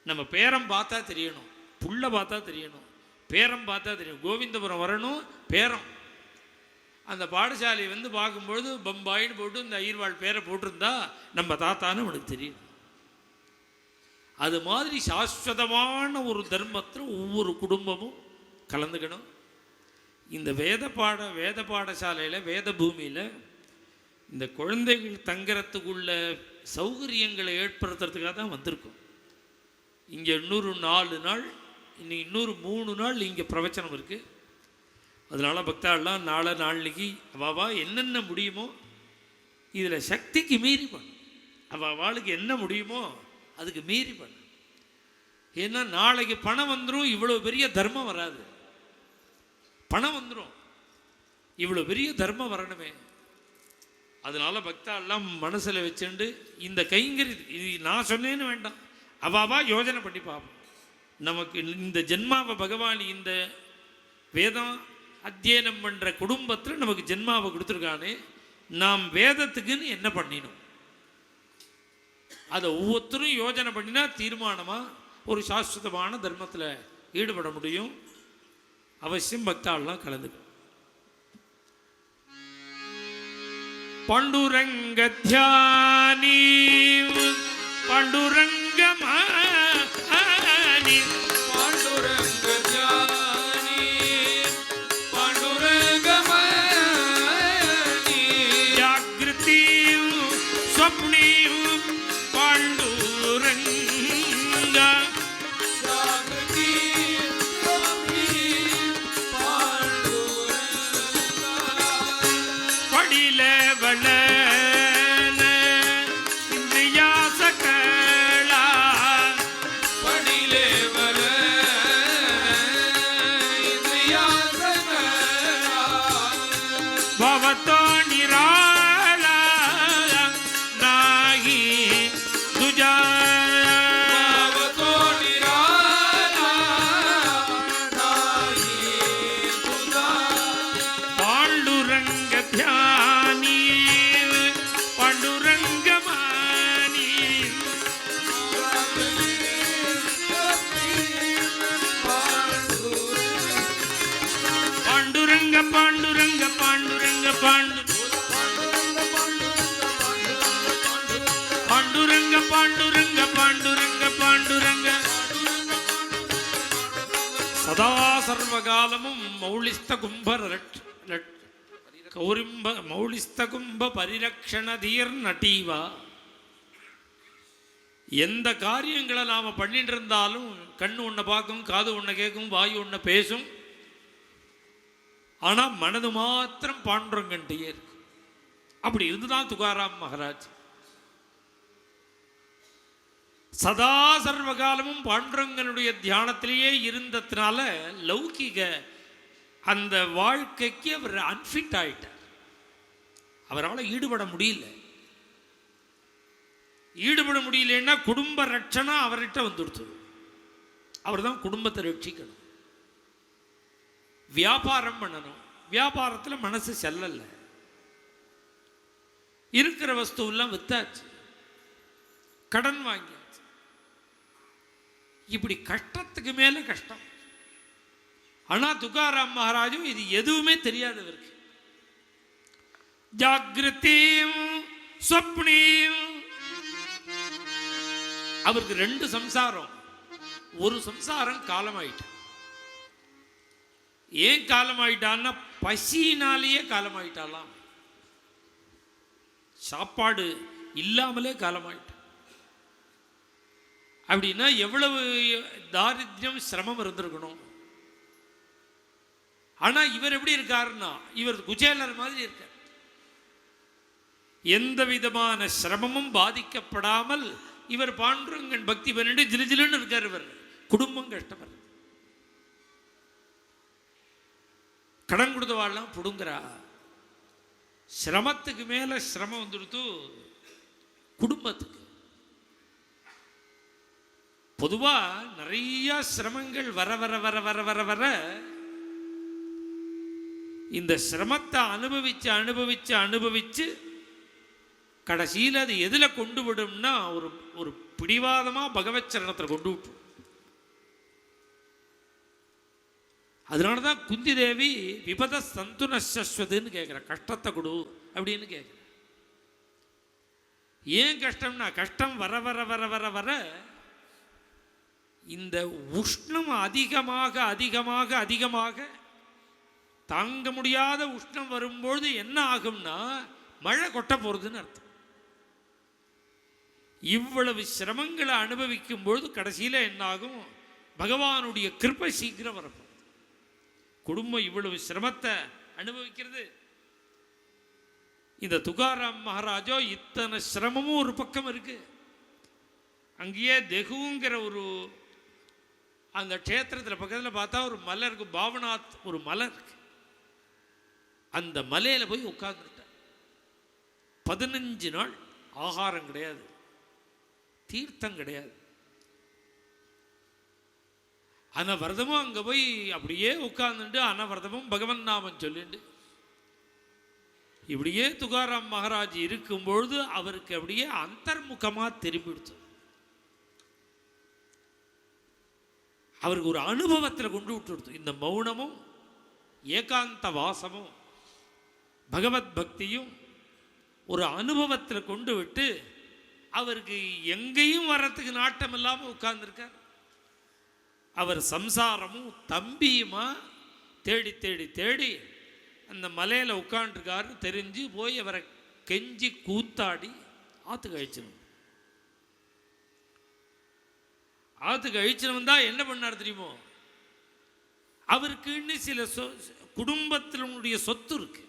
நம்ம பேரம் பார்த்தா தெரியணும், புள்ள பார்த்தா தெரியணும், பேரம் பார்த்தா தெரியும். கோவிந்தபுரம் வரணும், பேரம். அந்த பாடசாலையை வந்து பார்க்கும்பொழுது பம்பாயின்னு போட்டு இந்த ஐயர்வாள் பேரை போட்டிருந்தா நம்ம தாத்தான்னு அவனுக்கு தெரியும். அது மாதிரி சாஸ்வதமான ஒரு தர்மத்தில் ஒவ்வொரு குடும்பமும் கலந்துக்கணும். இந்த வேத பாடசாலையில், வேத பூமியில் இந்த குழந்தைகள் தங்கறதுக்குள்ள சௌகரியங்களை ஏற்படுத்துறதுக்காக தான் வந்திருக்கும். இங்கே இன்னொரு 4 நாள், இன்னைக்கு இன்னொரு 3 நாள் இங்கே பிரவச்சனம் இருக்குது. அதனால் பக்தாள்லாம் நாளைக்கு அவாவா என்னென்ன முடியுமோ இதில் சக்திக்கு மீறி பண்ணும். அவாளுக்கு என்ன முடியுமோ அதுக்கு மீறி பண்ணும். ஏன்னா நாளைக்கு பணம் வந்துடும், இவ்வளோ பெரிய தர்மம் வராது. பணம் வந்துடும், இவ்வளோ பெரிய தர்மம் வரணுமே. அதனால பக்தாள்லாம் மனசில் வச்சுண்டு இந்த கைங்கறி இது நான் சொன்னேன்னு வேண்டாம், அவாவா யோஜனை பண்ணி பார்ப்போம். நமக்கு இந்த ஜென்மாவை பகவான் இந்த வேதம் அத்தியனம் பண்ணுற குடும்பத்தில் நமக்கு ஜென்மாவை கொடுத்துருக்கானே, நாம் வேதத்துக்குன்னு என்ன பண்ணினோம் அதை ஒவ்வொருத்தரும் யோஜனை பண்ணினா தீர்மானமாக ஒரு சாஸ்வதமான தர்மத்தில் ஈடுபட முடியும். அவசியம் பக்தாள்லாம் கலந்துக்கும். பாண்டுரங்க தியானி பாண்டுரங்கமானி
பாண்டுரங்க தியானி பாண்டுரங்கமானி
ஜாகிருதி ஸ்வப்னி பாண்டுரங்க
ஜாகிருதி ஸ்வப்னி பாண்டுரங்க
படில வள இந்தியா சகலா
படிலே வர இந்தியா சகலா
भवतो निराला नाही तुझा
भवतो निराला नाही तुझा
पांडुरंग ध्यानी पांडुरंग मानी पांडुरंग पांडुरंग पांडुरंग पांडुरंग पांडुरंग पांडुरंग पांडुरंग सदा सर्वकालमुம் மௌலிஸ்த கும்ப கௌரிம்ப மௌலிஸ்த கும்ப பரிரக்ஷண தீர் நட்டீவா. எந்த காரியங்களை நாம் பண்ணிட்டு இருந்தாலும் கண்ணு ஒன்றை பார்க்கும், காது ஒன்றை கேட்கும், வாயு ஒன்றை பேசும், ஆனால் மனது மாத்திரம் பாண்டுரங்கன்ட்டே இருக்கு. அப்படி இருந்துதான் துகாராம் மகாராஜ் சதா சர்வகாலமும் பாண்டுரங்கனுடைய தியானத்திலேயே இருந்ததுனால லௌகிக அந்த வாழ்க்கைக்கு அவர் அன்ஃபிட் ஆயிட்டார். அவரால் ஈடுபட முடியலன்னா குடும்ப ரட்சணா அவர்கிட்ட வந்துடுத்து. அவர் தான் குடும்பத்தை ரட்சிக்கணும், வியாபாரம் பண்ணணும். வியாபாரத்தில் மனசு செல்லல, இருக்கிற வஸ்துவெல்லாம் வித்தாச்சு, கடன் வாங்கியாச்சு. இப்படி கஷ்டத்துக்கு மேல கஷ்டம். ஆனா துகாராம் மகாராஜும் இது எதுவுமே தெரியாதவருக்கு. ஜாகிருதியும் சொப்னியும் அவருக்கு 2 சம்சாரம். ஒரு சம்சாரம் காலமாயிட்டான். ஏன் காலமாயிட்டான்னா பசியினாலேயே காலமாயிட்டாலாம். சாப்பாடு இல்லாமலே காலமாயிட்டான். அப்படின்னா எவ்வளவு தாரித்யம் சிரமம் இருந்திருக்கணும். ஆனா இவர் எப்படி இருக்காருன்னா இவர் குச்சேலர் மாதிரி இருக்கார். எந்த விதமான சிரமமும் பாதிக்கப்படாமல் இவர் பாண்டுரங்கன் பக்தி பண்ணிட்டு ஜிலுஜிலுன்னு இருக்கார். இவர் குடும்பம் கஷ்டப்படுற, கடன் கொடுத்தவாள்லாம் புடுங்குறா. சிரமத்துக்கு மேல சிரமம் வந்துடுத்து குடும்பத்துக்கு. பொதுவா நிறைய சிரமங்கள் வர வர வர வர வர வர இந்த சிரமத்தை அனுபவிச்சு அனுபவிச்சு அனுபவிச்சு கடைசியில் அது எதில் கொண்டு விடும்னா ஒரு ஒரு பிடிவாதமாக பகவத் சரணத்தில் கொண்டு விட்டு. அதனால தான் குந்தி தேவி விபத சந்துன சஸ்வதுன்னு கேட்குற, கஷ்டத்தை கொடு அப்படின்னு கேட்குற. ஏன் கஷ்டம்னா கஷ்டம் வர வர வர வர வர இந்த உஷ்ணம் அதிகமாக அதிகமாக அதிகமாக தாங்க முடியாத உஷ்ணம் வரும்பொழுது என்ன ஆகும்னா மழை கொட்ட போகிறதுன்னு அர்த்தம். இவ்வளவு சிரமங்களை அனுபவிக்கும் பொழுது கடைசியில் என்ன ஆகும்? பகவானுடைய கிருபை சீக்கிரம் வரப்போம். குடும்பம் இவ்வளவு சிரமத்தை அனுபவிக்கிறது. இந்த துகாராம் மகாராஜோ இத்தனை சிரமமும் ஒரு பக்கம் இருக்கு. அங்கேயே தெகுங்கிற ஒரு அந்த க்ஷேத்திரத்தில் பக்கத்தில் பார்த்தா ஒரு மலை இருக்கு, பாவநாத் ஒரு மலை இருக்கு. அந்த மலையில் போய் உட்கார்ந்துட்டார். 15 நாள் ஆகாரம் கிடையாது, தீர்த்தம் கிடையாது. அனவரதமும் அங்கே போய் அப்படியே உட்கார்ந்துட்டு அனவரதமும் பகவன் நாமம் சொல்லிட்டு இப்படியே துகாராம் மகாராஜ் இருக்கும்பொழுது அவருக்கு அப்படியே அந்தர்முகமாக திரும்பிடுச்சு. அவருக்கு ஒரு அனுபவத்தில் கொண்டு விட்டுடுத்து. இந்த மௌனமும் ஏகாந்த வாசமும் பகவத் பக்தியும் ஒரு அனுபவத்தில் கொண்டு விட்டு அவருக்கு எங்கேயும் வர்றதுக்கு நாட்டம் இல்லாமல் உட்கார்ந்துருக்கார். அவர் சம்சாரமும் தம்பியுமா தேடி தேடி தேடி அந்த மலையில் உட்காந்துருக்காருன்னு தெரிஞ்சு போய் அவரை கெஞ்சி கூத்தாடி ஆற்றுக்கு அழிச்சிடும். ஆற்றுக்கு அழிச்சிடும் தான் என்ன பண்ணார் தெரியுமோ, அவருக்குன்னு சில குடும்பத்தினுடைய சொத்து இருக்கு.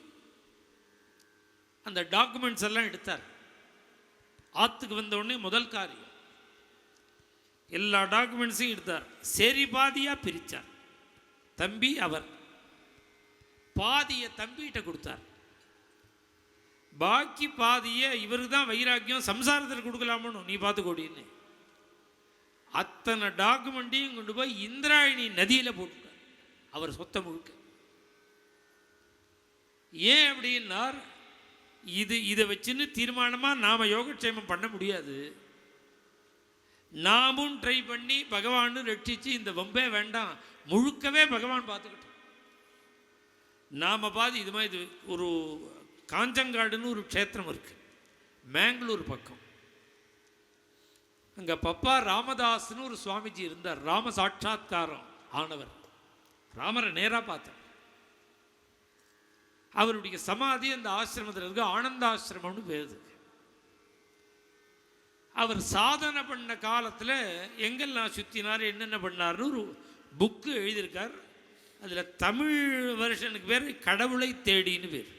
அந்த டாக்குமெண்ட்ஸ் எல்லாம் எடுத்தார். ஆற்றுக்கு வந்த உடனே முதல் காரியம் எல்லா டாக்குமெண்ட்ஸையும் எடுத்தார். சரி பாதியாக பிரித்தார். தம்பி அவர் பாதியை தம்பிகிட்ட கொடுத்தார். பாக்கி பாதியை இவருக்கு தான் வைராக்கியம், சம்சாரத்தில் கொடுக்கலாமோ நீ பார்த்துக்கோடின்னு அத்தனை டாக்குமெண்ட்டையும் கொண்டு போய் இந்திராயணி நதியில் போட்டுட்டார். அவர் சொத்தை முழுக்க. ஏன் அப்படின்னார், இதை வச்சுன்னு தீர்மானமாக நாம் யோகக்ஷேமம் பண்ண முடியாது. நாமும் ட்ரை பண்ணி பகவான் ரட்சித்து இந்த வம்பே வேண்டாம், முழுக்கவே பகவான் பார்த்துக்கிட்டோம். நாம் பாதி இது மாதிரி ஒரு காஞ்சங்காடுன்னு ஒரு க்ஷேத்திரம் இருக்குது மேங்களூர் பக்கம். அங்கே பப்பா ராமதாஸ்னு ஒரு சுவாமிஜி இருந்தார். ராம சாட்சாத்காரம் ஆனவர். ராமரை நேராக பார்த்தார். அவருடைய சமாதி அந்த ஆசிரமத்தில் இருக்கு. ஆனந்தாசிரமம்னு பேருது. அவர் சாதனை பண்ண காலத்தில் எங்கெல்லாம் சுற்றினார் என்னென்ன பண்ணார்னு ஒரு புக்கு எழுதியிருக்கார். அதில் தமிழ் வெர்ஷனுக்கு பேர் கடவுளை தேடின்னு பேர்.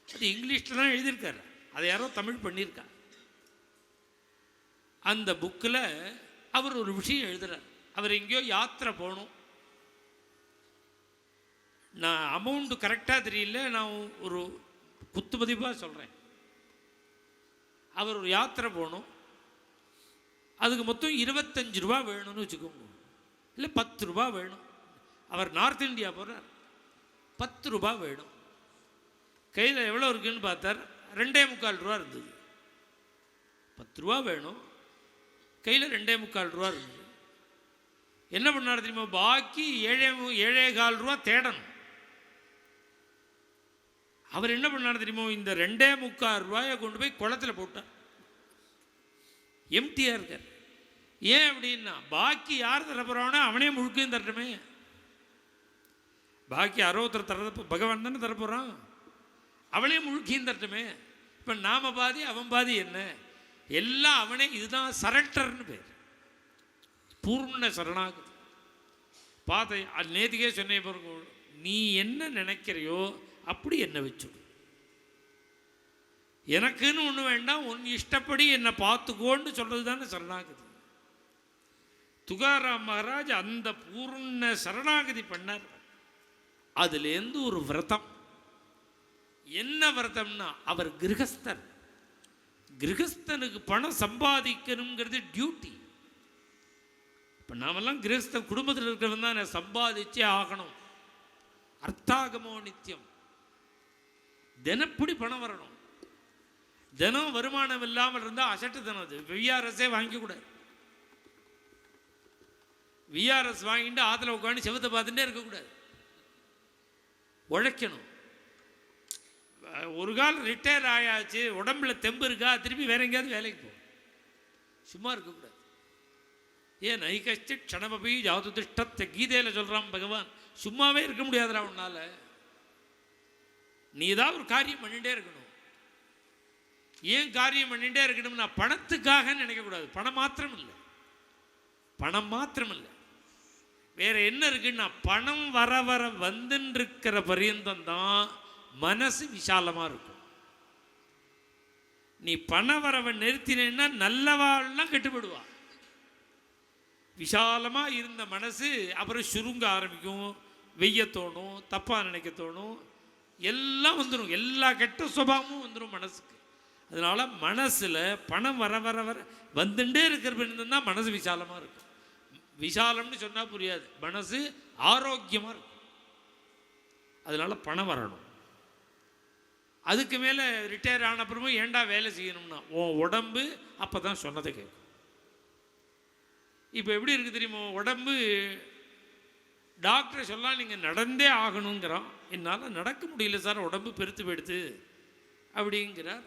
அது இங்கிலீஷில் தான் எழுதியிருக்கார். அதை யாரோ தமிழ் பண்ணியிருக்கார். அந்த புக்கில் அவர் ஒரு விஷயம் எழுதுகிறார். அவர் எங்கேயோ யாத்திரை போகணும். நான் அமௌண்ட்டு கரெக்டாக தெரியல, நான் ஒரு குத்துமதிப்பாக சொல்கிறேன். அவர் ஒரு யாத்திரை போகணும். அதுக்கு மொத்தம் 25 ரூபா வேணும்னு வச்சுக்கோங்க, இல்லை 10 ரூபா வேணும். அவர் நார்த் இந்தியா போகிறார். 10 ரூபா வேணும். கையில் எவ்வளோ இருக்குதுன்னு பார்த்தார். 2.25 ரூபா இருந்தது. 10 ரூபா வேணும், கையில் 2.25 ரூபா இருந்தது. என்ன பண்ணார் தெரியுமா, பாக்கி 7.25 ரூபா தேடணும். அவர் என்ன பண்ணார் தெரியுமோ, இந்த 2.25 ரூபாயை கொண்டு போய் குளத்தில் போட்டார். எம்டியாக இருக்கார். ஏன் அப்படின்னா, பாக்கி யார் தரப்போறானோ அவனே முழுக்கையும் தரட்டுமே. பாக்கி 60 தர பகவான் தானே தரப்போகிறான், அவனே முழுக்கையும் தரட்டுமே. இப்போ நாம பாதி அவன் பாதி என்ன, எல்லாம் அவனே. இதுதான் சரண்டர்னு பேர், பூர்ண சரணாகதி. பாதை நேற்றுக்கே சொன்ன பிறகு, நீ என்ன நினைக்கிறையோ அப்படி என்ன வச்சுடு, எனக்குன்னு ஒன்று வேண்டாம், உன் இஷ்டப்படி என்னை பார்த்துக்கோன்னு சொல்கிறது தானே சரணாகதி. துகாராம் மகாராஜ் அந்த பூர்ண சரணாகதி பண்ணார். அதுலேருந்து ஒரு விரதம். என்ன விரதம்னா, அவர் கிரகஸ்தன். கிரகஸ்தனுக்கு பணம் சம்பாதிக்கணுங்கிறது டியூட்டி. இப்போ நாமெல்லாம் கிரகஸ்தன் குடும்பத்தில் இருக்கிறவன் தான் சம்பாதிச்சே ஆகணும். அர்த்தாகமோ நித்தியம். தினப்படி பணம் வரணும். தினம் வருமானம் இல்லாமல் இருந்தால் அசட்டு தினம். அது விஆர்எஸ்ஸே வாங்கிக்கூடாது. விஆர்எஸ் வாங்கிட்டு ஆற்றுல உட்காந்து செவத்தை பார்த்துட்டே இருக்கக்கூடாது, உழைக்கணும். ஒரு காலம் ரிட்டையர் ஆயாச்சு, உடம்புல தெம்பு இருக்கா, திருப்பி வேற எங்கேயாவது வேலைக்கு போகும். சும்மா இருக்கக்கூடாது. ஏன் நைகஷ்டி க்ஷணமபி ஜாதுதிஷ்டத்தை கீதையில் சொல்கிறான் பகவான். சும்மாவே இருக்க முடியாதுடா உன்னால. நீ ஏதாவது ஒரு காரியம் பண்ணிகிட்டே இருக்கணும். ஏன் காரியம் பண்ணிகிட்டே இருக்கணும்னா, பணத்துக்காக நினைக்கக்கூடாது. பணம் மாத்திரம் இல்லை, பணம் மாத்திரம் இல்லை, வேற என்ன இருக்குன்னா, பணம் வர வர வந்துன்னு இருக்கிற பரியந்தம் தான் மனசு விசாலமாக இருக்கும். நீ பண வரவை நிறுத்தினேன்னா நல்லவாள்லாம் கெட்டுப்படுவா. விசாலமாக இருந்த மனசு அப்புறம் சுருங்க ஆரம்பிக்கும், வெய்ய தோணும், தப்பாக நினைக்க தோணும், எல்லாம் வந்துடும். எல்லா கெட்ட சுபாவமும் வந்துடும் மனசுக்கு. அதனால் மனசில் பணம் வர வர வர வந்துட்டே இருக்கிற தான் மனசு விசாலமாக இருக்கும். விசாலம்னு சொன்னால் புரியாது. மனசு ஆரோக்கியமாக இருக்கும். அதனால பணம் வரணும். அதுக்கு மேலே ரிட்டையர் ஆன அப்புறமும் ஏண்டா வேலை செய்யணும்னா உன் உடம்பு அப்போ தான் சொன்னதை கேட்கும். இப்போ எப்படி இருக்குது தெரியுமோ, உடம்பு டாக்டரை சொல்லலாம் நீங்கள் நடந்தே ஆகணுங்கிறோம். என்னால் நடக்க முடியல சார், உடம்பு பெருத்து போயிடுது அப்படிங்கிறார்.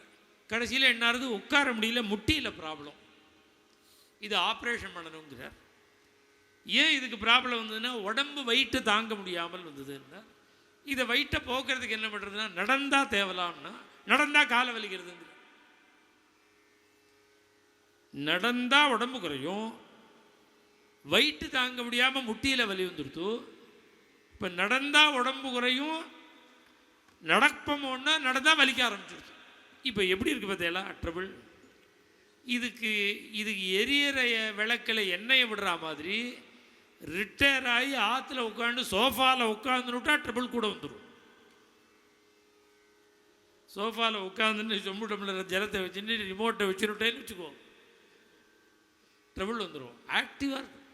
கடைசியில் என்னாருது, உட்கார முடியல, முட்டியில் ப்ராப்ளம், இது ஆப்ரேஷன் பண்ணணுங்கிறார். ஏன் இதுக்கு ப்ராப்ளம் வந்ததுன்னா உடம்பு வெயிட்டு தாங்க முடியாமல் வந்ததுன்னா, இதை வெயிட்டை போக்குறதுக்கு என்ன பண்ணுறதுன்னா நடந்தால் தேவலாம்னா நடந்தால் காலை வலிக்கிறதுங்க. நடந்தால் உடம்பு குறையும், வெயிட்டு தாங்க முடியாமல் முட்டியில் வலி வந்துடுத்து. இப்போ நடந்தால் உடம்பு குறையும், நடப்போம்னா நடந்தால் வலிக்க ஆரம்பிச்சிடுச்சு. இப்போ எப்படி இருக்குது பார்த்தீங்களா ட்ரபிள். இதுக்கு எரியற விளக்கில் எண்ணெயை விடுற மாதிரி ரிட்டையர் ஆகி ஆற்றுல உட்காந்து சோஃபாவில் உட்காந்துட்டா ட்ரபிள் கூட வந்துடும். சோஃபாவில் உட்காந்துன்னு சொம்பு டம்ளர் ஜலத்தை வச்சுன்னு ரிமோட்டை வச்சுருட்டேன்னு வச்சுக்கோ, ட்ரபிள் வந்துடும். ஆக்டிவாக இருக்கும்.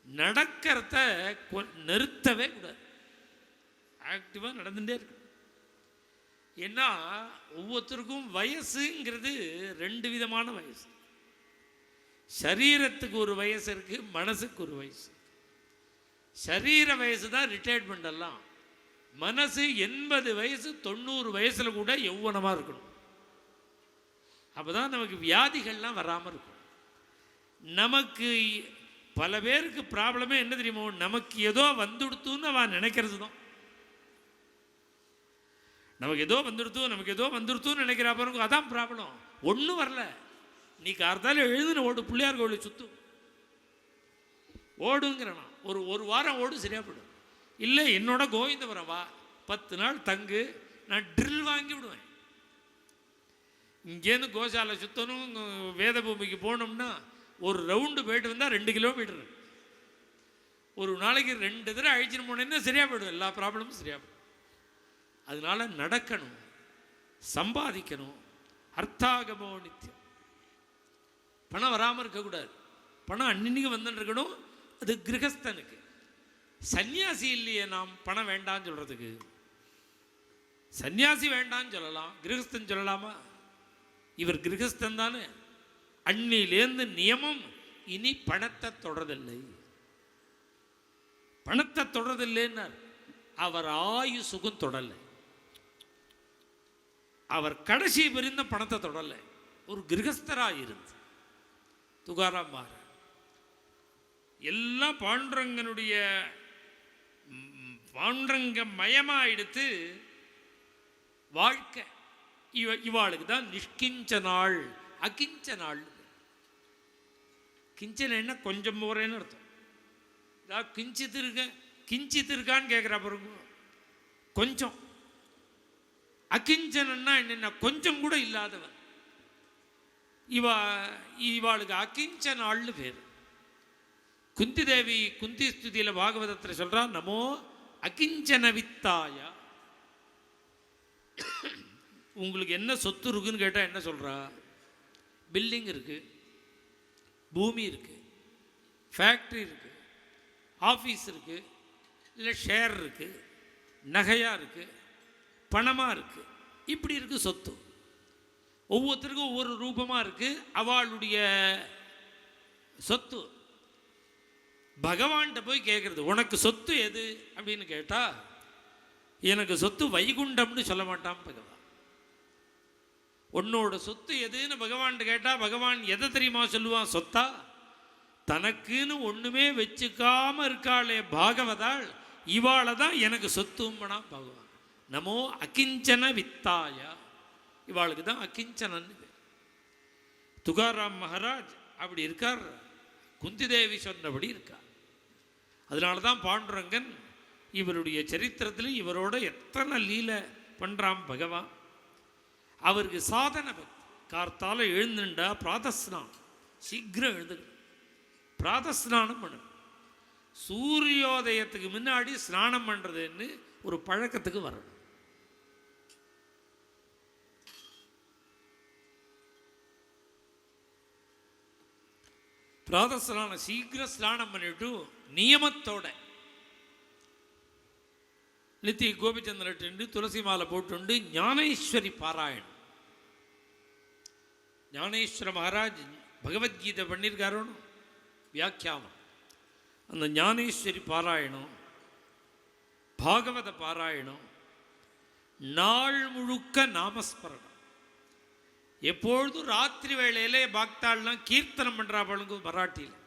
நடக்கிறத நிறுத்தவே கூடாது, ஆக்டிவாக நடந்துகிட்டே இருக்கு. ஏன்னா ஒவ்வொருத்தருக்கும் வயசுங்கிறது 2 விதமான வயசு. சரீரத்துக்கு ஒரு வயசு இருக்கு, மனசுக்கு ஒரு வயசு. சரீர வயசு தான் ரிட்டையர்மெண்ட் எல்லாம். மனசு 80 வயசு 90 வயசுல கூட யௌவனமாக இருக்கணும். அப்போதான் நமக்கு வியாதிகள்லாம் வராமல் இருக்கும். நமக்கு பல பேருக்கு ப்ராப்ளமே என்ன தெரியுமோ, நமக்கு ஏதோ வந்துடுத்துன்னு அவன் நினைக்கிறது தான். நமக்கு ஏதோ வந்துடுத்துன்னு நினைக்கிறா பாருங்க, அதான் ப்ராப்ளம். ஒன்றும் வரல, நீ கார்த்தால எழுதுன ஓடு, பிள்ளையார் கோவில் சுத்து ஓடுங்கிறனா, ஒரு வாரம் ஓடு சரியா போடும். இல்லை என்னோட கோவிந்தபுரம் வா, 10 நாள் தங்கு, நான் ட்ரில் வாங்கி விடுவேன். இங்கேருந்து கோசாலை சுத்தணும், வேத பூமிக்கு போனோம்னா ஒரு ரவுண்டு போயிட்டு வந்தால் 2 கிலோமீட்டர். ஒரு நாளைக்கு 2 தடவை அழிச்சுன்னு போனேன்னா சரியா போயிடும், எல்லா ப்ராப்ளமும் சரியா போயிடும். அதனால நடக்கணும், சம்பாதிக்கணும். அர்த்தாகமோ நித்தியம். பணம் வராமல் இருக்கக்கூடாது, பணம் அன்னிக்கு வந்துட்டு இருக்கணும். அது கிரகஸ்தனுக்கு. சன்னியாசி இல்லையே நாம் பணம் வேண்டான்னு சொல்கிறதுக்கு. சன்னியாசி வேண்டான்னு சொல்லலாம், கிரகஸ்தன் சொல்லலாமா? இவர் கிரகஸ்தன் தானே. அன்னிலேருந்து நியமம், இனி பணத்தை தொடரதில்லை. பணத்தை தொடரதில்லைன்னார். அவர் ஆயுசுக்கும் தொடலை, அவர் கடைசி வரைந்த பணத்தை தொடலை. ஒரு கிரகஸ்தராக இருந்து துகாராம் மாற எல்லாம் பாண்டுரங்கனுடைய பாண்டுரங்க மயமாக எடுத்து வாழ்க்கை. இவாளுக்கு தான் நிஷ்கிஞ்ச நாள், அகிஞ்ச நாள். கிஞ்சன் என்ன கொஞ்சம் போறேன்னு அர்த்தம். கிஞ்சித்து இருக்கான்னு கேட்குறா பாருங்க, கொஞ்சம். அகிஞ்சனா என்னென்ன, கொஞ்சம் கூட இல்லாதவன். இவாளுக்கு அகிஞ்ச நாள்னு பேர். குந்தி தேவி குந்தி ஸ்துதியில் பாகவதத்தில் சொல்றா, நமோ அகிஞ்சன வித்தாயா. உங்களுக்கு என்ன சொத்து இருக்குன்னு கேட்டால் என்ன சொல்றா? பில்டிங் இருக்கு, பூமி இருக்கு, ஃபேக்ட்ரி இருக்கு, ஆஃபீஸ் இருக்கு, இல்லை ஷேர் இருக்கு, நகையாக இருக்கு, பணமாக இருக்கு, இப்படி இருக்கு சொத்து. ஒவ்வொருத்தருக்கும் ஒவ்வொரு ரூபமாக இருக்கு அவளுடைய சொத்து. பகவான்கிட்ட போய் கேட்குறது, உனக்கு சொத்து எது அப்படின்னு கேட்டால், எனக்கு சொத்து வைகுண்டம்னு சொல்ல மாட்டான் பகவான். உன்னோட சொத்து எதுன்னு பகவான்கிட்ட கேட்டால் பகவான் எதை தெரியுமா சொல்லுவான்? சொத்தா? தனக்குன்னு ஒன்றுமே வச்சுக்காம இருக்காளே பாகவதாள், இவாளை தான் எனக்கு சொத்தும்பனா பகவான். நமோ அகிஞ்சன வித்தாயா. இவாளுக்கு தான் அகிஞ்சனன்னு பேர். துகாராம் மகாராஜ் அப்படி இருக்கார், குந்தி தேவி சொன்னபடி இருக்கார். அதனால தான் பாண்டுரங்கன் இவருடைய சரித்திரத்தில் இவரோட எத்தனை லீலை பண்ணுறான் பகவான். அவருக்கு சாதன பக்தி. கார்த்தால எழுந்துண்டா பிராதஸ்நானம், சீக்கிரம் எழுந்துக்கணும், பிராதஸ்நானம் பண்ணணும். சூரியோதயத்துக்கு முன்னாடி ஸ்நானம் பண்ணுறதுன்னு ஒரு பழக்கத்துக்கு வரணும். ಪ್ರಾತಃ ಸ್ನಾನ ಶೀಘ್ರ ಸ್ನಾನ பண்ணிட்டு நியமத்தோட நித்திய கோபிச்சந்திரட்டு துளசி மாலை போட்டுண்டு ஞானேஸ்வரி பாராயணம். ஞானேஸ்வர மகாராஜ் பகவத்கீதை பண்ணியிருக்காரோன்னு வியாக்கியானம். அந்த ஞானேஸ்வரி பாராயணம், பாகவத பாராயணம், நாள் முழுக்க நாமஸ்மரணம். எப்பொழுதும் ராத்திரி வேளையிலே பக்தாள்லாம் கீர்த்தனம் பண்ணுறாங்க மராட்டியில்.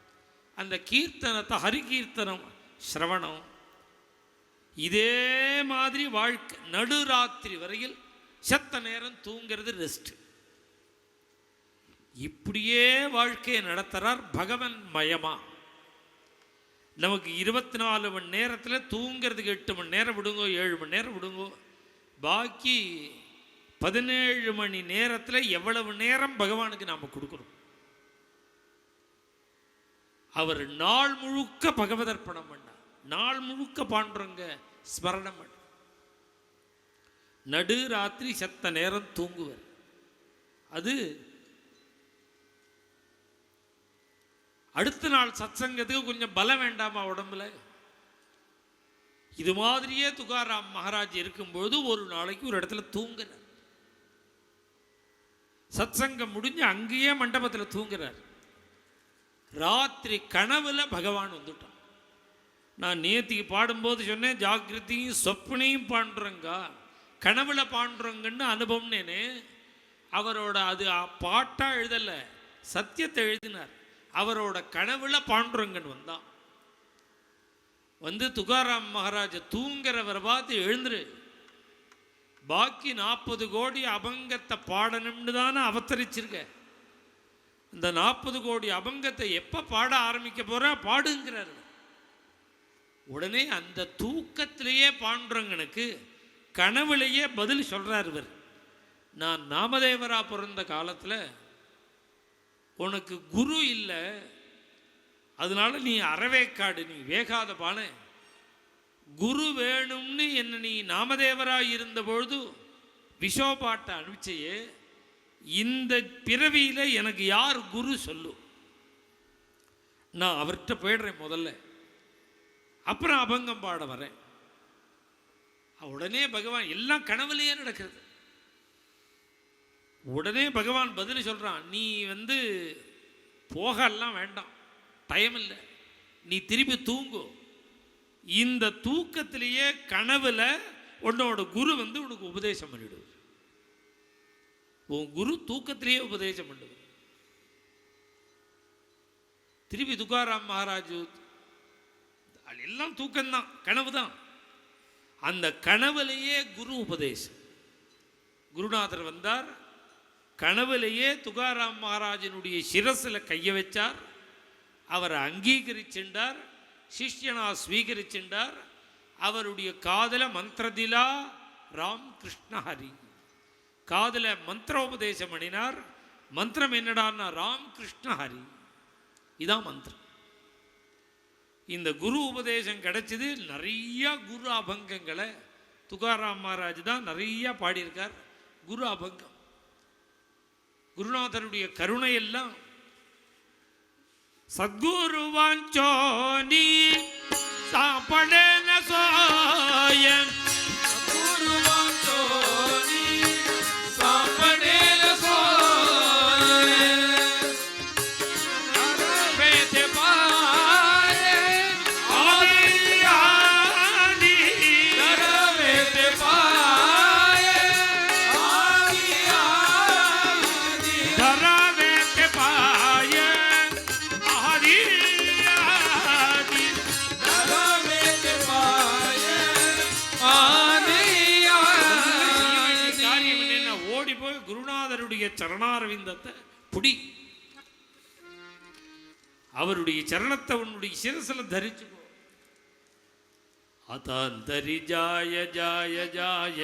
அந்த கீர்த்தனத்தை ஹரிகீர்த்தனம் சிரவணம். இதே மாதிரி வாழ்க்கை. நடுராத்திரி வரையில் செத்த நேரம் தூங்கிறது ரெஸ்ட். இப்படியே வாழ்க்கையை நடத்துகிறார் பகவன் மயமா. நமக்கு 24 மணி நேரத்தில் தூங்கிறதுக்கு 8 மணி நேரம் விடுங்கோ, 7 மணி நேரம் விடுங்கோ. பாக்கி 17 மணி நேரத்தில் எவ்வளவு நேரம் பகவானுக்கு நாம் கொடுக்குறோம். அவர் நாள் முழுக்க பகவதர்ப்பணம் பண்ணார். நாள் முழுக்க பாண்டுறங்க ஸ்மரணம் பண்ண. நடு ராத்திரி செத்த நேரம் தூங்குவார். அது அடுத்த நாள் சத்சங்கத்துக்கு கொஞ்சம் பலம் வேண்டாமா உடம்புல? இது மாதிரியே துகாராம் மகாராஜ் இருக்கும்போது ஒரு நாளைக்கு ஒரு இடத்துல தூங்குறார். சத்சங்கம் முடிஞ்சு அங்கேயே மண்டபத்தில் தூங்குறார். ராத்திரி கனவுல பகவான் வந்துட்டான். நான் நேத்திக்கு பாடும்போது சொன்னேன், ஜாகிரதையும் சொப்பனையும் பாண்டுறங்க, கனவுல பாண்டுறங்கன்னு அனுபவம்னேனே. அவரோட அது பாட்டா எழுதல, சத்தியத்தை எழுதினார். அவரோட கனவுல பாண்டுறங்கன்னு வந்தான். வந்து துகாராம் மகாராஜ தூங்குறவரை பார்த்து, எழுந்துரு, பாக்கி 40 கோடி அபங்கத்தை பாடணும்னு தானே அவதரிச்சிருக்க. இந்த 40 கோடி அபங்கத்தை எப்போ பாட ஆரம்பிக்க போற, பாடுங்கிறார். உடனே அந்த தூக்கத்திலேயே பாண்டுறங்கனுக்கு கனவுலையே பதில் சொல்றார் இவர். நான் நாமதேவரா பிறந்த காலத்தில் உனக்கு குரு இல்லை, அதனால நீ அறவேக்காடு, நீ வேகாத பானை. குரு வேணும்னு என்ன நீ நாமதேவரா இருந்த பொழுது விஷோபாட்டை அனுப்பிச்சையே, இந்த பிறவியில் எனக்கு யார் குரு சொல்லு, நான் அவர்கிட்ட போயிடுறேன் முதல்ல, அப்புறம் அபங்கம் பாட வரேன். உடனே பகவான், எல்லாம் கனவுலையே நடக்கிறது. உடனே பகவான் பதில் சொல்றான், நீ போகலாம் வேண்டாம், டைம் இல்லை, நீ திருப்பி தூங்கு. இந்த தூக்கத்திலேயே கனவுல உன்னோட குரு உனக்கு உபதேசம் பண்ணிடுவார். உன் குரு தூக்கத்திலேயே உபதேசம் பண்ணுவார். திருப்பி துகாராம் மகாராஜ் எல்லாம் தூக்கம்தான், கனவு தான். அந்த கனவுலையே குரு உபதேசம். குருநாதர் வந்தார், கனவுலையே துகாராம் மகாராஜனுடைய சிரசில் கையை வச்சார். அவரை அங்கீகரிச்சுண்டார், சிஷ்யனா ஸ்வீகரிச்சுண்டார். அவருடைய காதல மந்திரதிலா ராம் கிருஷ்ண ஹரி, காதல மந்திரோபதேசம் பண்ணினார். மந்திரம் என்னடான்னா ராம் கிருஷ்ண ஹரி, இதான் மந்திரம். இந்த குரு உபதேசம் கிடைச்சது. நிறைய குரு அபங்கங்களை துகாராம் மகாராஜ் தான் நிறைய பாடியிருக்கார். குரு அபங்கம், குருநாதருடைய கருணை எல்லாம். சத்குரு வாஞ்சோனி சாப்படன சோயன்,
சத்குரு வாஞ்சோனி சாப்படேல சோயன்,
வேதே பாயே ஆதியாதி,
வேதே பாயே ஆதியாதி,
தரா வேதே பாயே ஆதியாதி,
வேதே பாயே ஆதியாதி.
காரியம் என்ன, ஓடி போய் குருநாதருடைய சரணாரவிந்தத்தை புடி, அவருடைய சரணத்தை உன்னுடைய சிரசில் தரிச்சுக்கோ. அதாந்தரி ஜாய ஜாய ஜாய